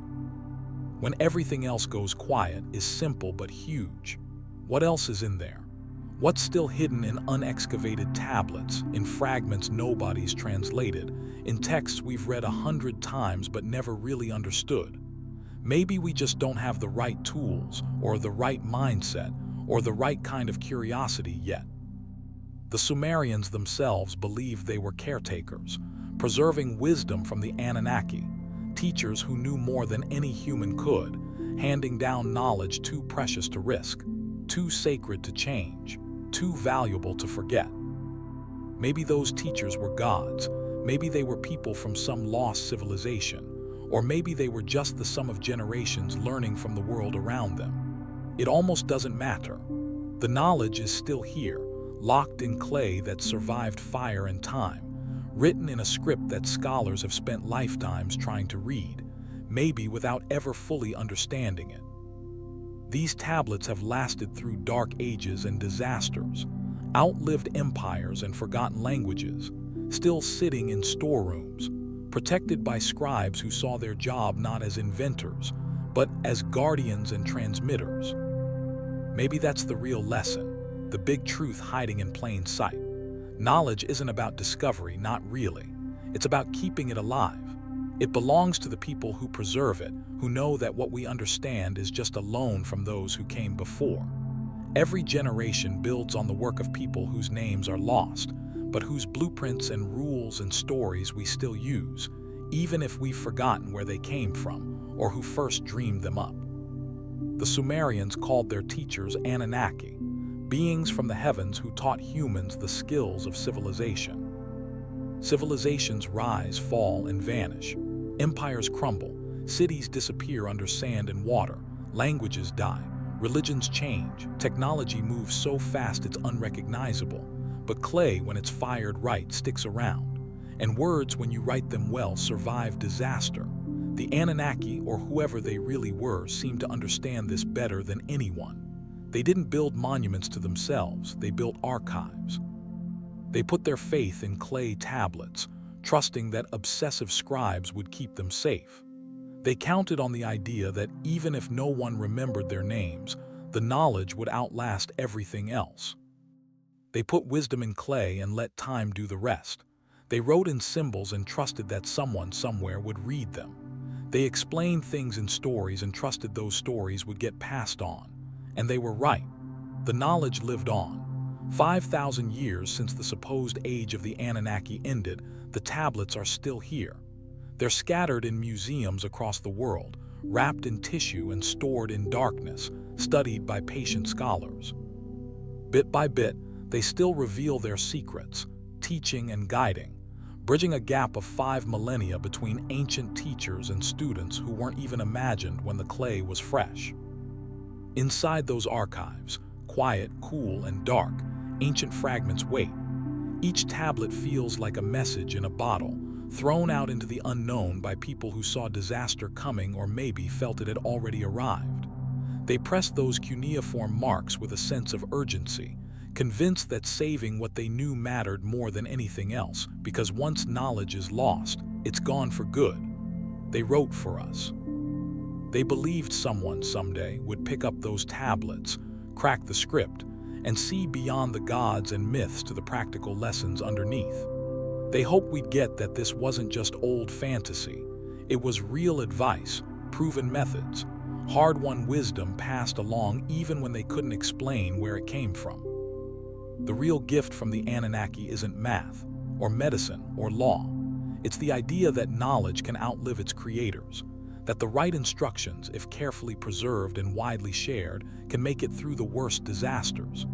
when everything else goes quiet, is simple but huge. What else is in there? What's still hidden in unexcavated tablets, in fragments nobody's translated, in texts we've read 100 times but never really understood? Maybe we just don't have the right tools, or the right mindset, or the right kind of curiosity yet. The Sumerians themselves believed they were caretakers, preserving wisdom from the Anunnaki, teachers who knew more than any human could, handing down knowledge too precious to risk, too sacred to change, too valuable to forget. Maybe those teachers were gods, maybe they were people from some lost civilization, or maybe they were just the sum of generations learning from the world around them. It almost doesn't matter. The knowledge is still here, locked in clay that survived fire and time, written in a script that scholars have spent lifetimes trying to read, maybe without ever fully understanding it. These tablets have lasted through dark ages and disasters, outlived empires and forgotten languages, still sitting in storerooms, protected by scribes who saw their job not as inventors, but as guardians and transmitters. Maybe that's the real lesson, the big truth hiding in plain sight. Knowledge isn't about discovery, not really. It's about keeping it alive. It belongs to the people who preserve it, who know that what we understand is just a loan from those who came before. Every generation builds on the work of people whose names are lost, but whose blueprints and rules and stories we still use, even if we've forgotten where they came from or who first dreamed them up. The The Sumerians called their teachers Anunnaki, beings from the heavens who taught humans the skills of civilization. Civilizations rise, fall, and vanish. Empires crumble, cities disappear under sand and water, languages die, religions change, technology moves so fast it's unrecognizable. But clay, when it's fired right, sticks around. And words, when you write them well, survive disaster. The Anunnaki, or whoever they really were, seem to understand this better than anyone. They didn't build monuments to themselves, they built archives. They put their faith in clay tablets, trusting that obsessive scribes would keep them safe. They counted on the idea that even if no one remembered their names, the knowledge would outlast everything else. They put wisdom in clay and let time do the rest. They wrote in symbols and trusted that someone somewhere would read them. They explained things in stories and trusted those stories would get passed on. And they were right. The knowledge lived on. 5,000 years since the supposed age of the Anunnaki ended, the tablets are still here. They're scattered in museums across the world, wrapped in tissue and stored in darkness, studied by patient scholars. Bit by bit, they still reveal their secrets, teaching and guiding, bridging a gap of 5 millennia between ancient teachers and students who weren't even imagined when the clay was fresh. Inside those archives, quiet, cool, and dark, ancient fragments wait. Each tablet feels like a message in a bottle, thrown out into the unknown by people who saw disaster coming or maybe felt it had already arrived. They pressed those cuneiform marks with a sense of urgency, convinced that saving what they knew mattered more than anything else, because once knowledge is lost, it's gone for good. They wrote for us. They believed someone someday would pick up those tablets, crack the script, and see beyond the gods and myths to the practical lessons underneath. They hoped we'd get that this wasn't just old fantasy. It was real advice, proven methods, hard-won wisdom passed along even when they couldn't explain where it came from. The real gift from the Anunnaki isn't math, or medicine, or law. It's the idea that knowledge can outlive its creators, that the right instructions, if carefully preserved and widely shared, can make it through the worst disasters.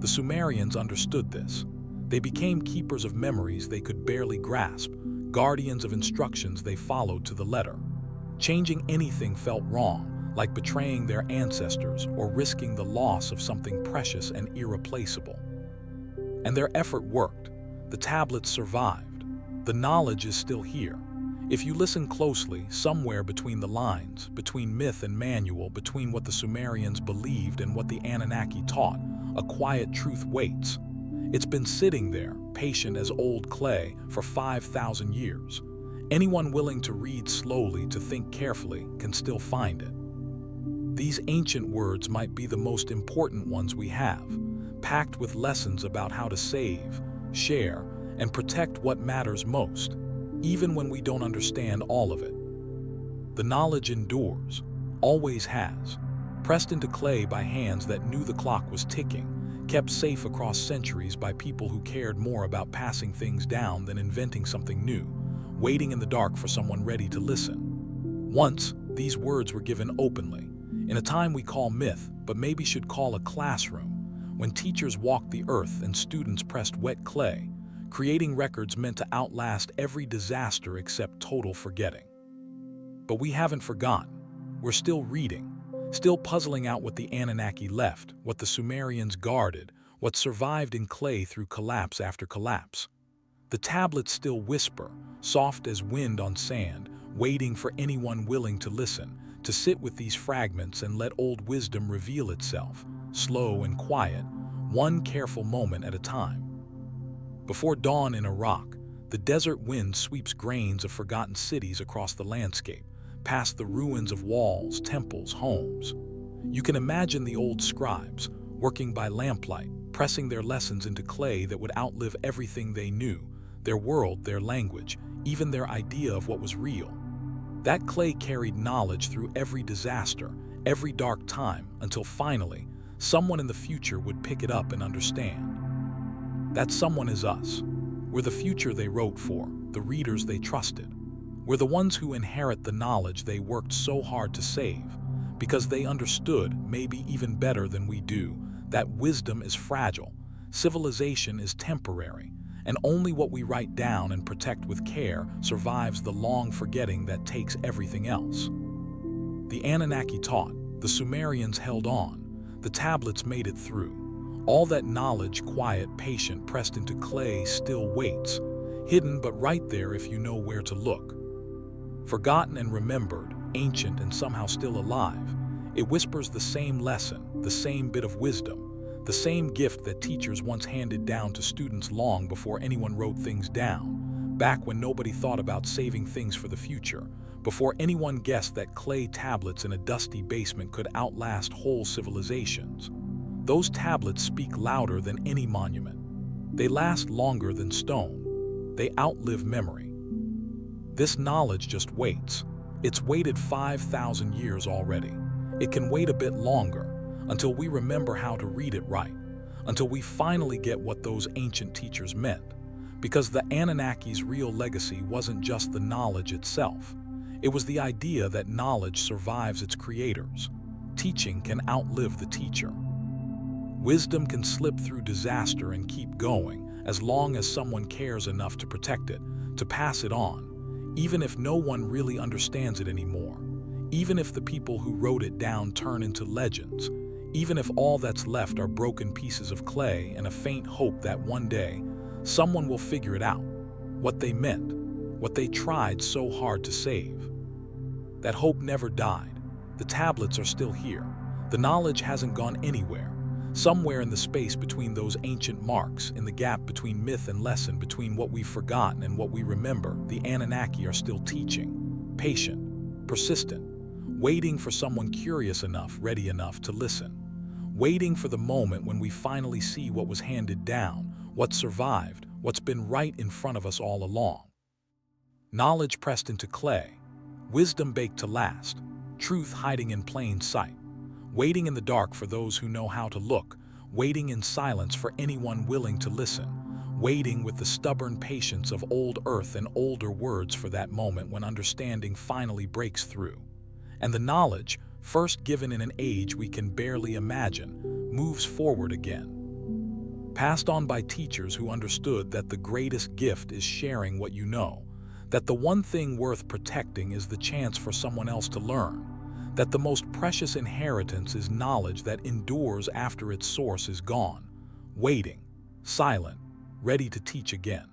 The Sumerians understood this. They became keepers of memories they could barely grasp, guardians of instructions they followed to the letter. Changing anything felt wrong, like betraying their ancestors or risking the loss of something precious and irreplaceable. And their effort worked. The tablets survived. The knowledge is still here. If you listen closely, somewhere between the lines, between myth and manual, between what the Sumerians believed and what the Anunnaki taught, a quiet truth waits. It's been sitting there, patient as old clay, for 5,000 years. Anyone willing to read slowly, to think carefully, can still find it. These ancient words might be the most important ones we have, packed with lessons about how to save, share, and protect what matters most, even when we don't understand all of it. The knowledge endures, always has, pressed into clay by hands that knew the clock was ticking, kept safe across centuries by people who cared more about passing things down than inventing something new, waiting in the dark for someone ready to listen. Once, these words were given openly, in a time we call myth, but maybe should call a classroom, when teachers walked the earth and students pressed wet clay, creating records meant to outlast every disaster except total forgetting. But we haven't forgotten. We're still reading, still puzzling out what the Anunnaki left, what the Sumerians guarded, what survived in clay through collapse after collapse. The tablets still whisper, soft as wind on sand, waiting for anyone willing to listen, to sit with these fragments and let old wisdom reveal itself, slow and quiet, one careful moment at a time. Before dawn in Iraq, the desert wind sweeps grains of forgotten cities across the landscape, past the ruins of walls, temples, homes. You can imagine the old scribes, working by lamplight, pressing their lessons into clay that would outlive everything they knew, their world, their language, even their idea of what was real. That clay carried knowledge through every disaster, every dark time, until finally, someone in the future would pick it up and understand. That someone is us. We're the future they wrote for, the readers they trusted. We're the ones who inherit the knowledge they worked so hard to save, because they understood, maybe even better than we do, that wisdom is fragile, civilization is temporary, and only what we write down and protect with care survives the long forgetting that takes everything else. The Anunnaki taught, the Sumerians held on, the tablets made it through. All that knowledge, quiet, patient, pressed into clay, still waits, hidden but right there if you know where to look. Forgotten and remembered, ancient and somehow still alive, it whispers the same lesson, the same bit of wisdom, the same gift that teachers once handed down to students long before anyone wrote things down, back when nobody thought about saving things for the future, before anyone guessed that clay tablets in a dusty basement could outlast whole civilizations. Those tablets speak louder than any monument. They last longer than stone. They outlive memory. This knowledge just waits. It's waited 5,000 years already. It can wait a bit longer, until we remember how to read it right, until we finally get what those ancient teachers meant. Because the Anunnaki's real legacy wasn't just the knowledge itself. It was the idea that knowledge survives its creators. Teaching can outlive the teacher. Wisdom can slip through disaster and keep going, as long as someone cares enough to protect it, to pass it on, even if no one really understands it anymore, even if the people who wrote it down turn into legends, even if all that's left are broken pieces of clay and a faint hope that one day, someone will figure it out, what they meant, what they tried so hard to save. That hope never died. The tablets are still here. The knowledge hasn't gone anywhere. Somewhere in the space between those ancient marks, in the gap between myth and lesson, between what we've forgotten and what we remember, the Anunnaki are still teaching, patient, persistent, waiting for someone curious enough, ready enough to listen, waiting for the moment when we finally see what was handed down, what survived, what's been right in front of us all along. Knowledge pressed into clay, wisdom baked to last, truth hiding in plain sight, waiting in the dark for those who know how to look, waiting in silence for anyone willing to listen, waiting with the stubborn patience of old earth and older words for that moment when understanding finally breaks through. And the knowledge, first given in an age we can barely imagine, moves forward again. Passed on by teachers who understood that the greatest gift is sharing what you know, that the one thing worth protecting is the chance for someone else to learn, that the most precious inheritance is knowledge that endures after its source is gone, waiting, silent, ready to teach again.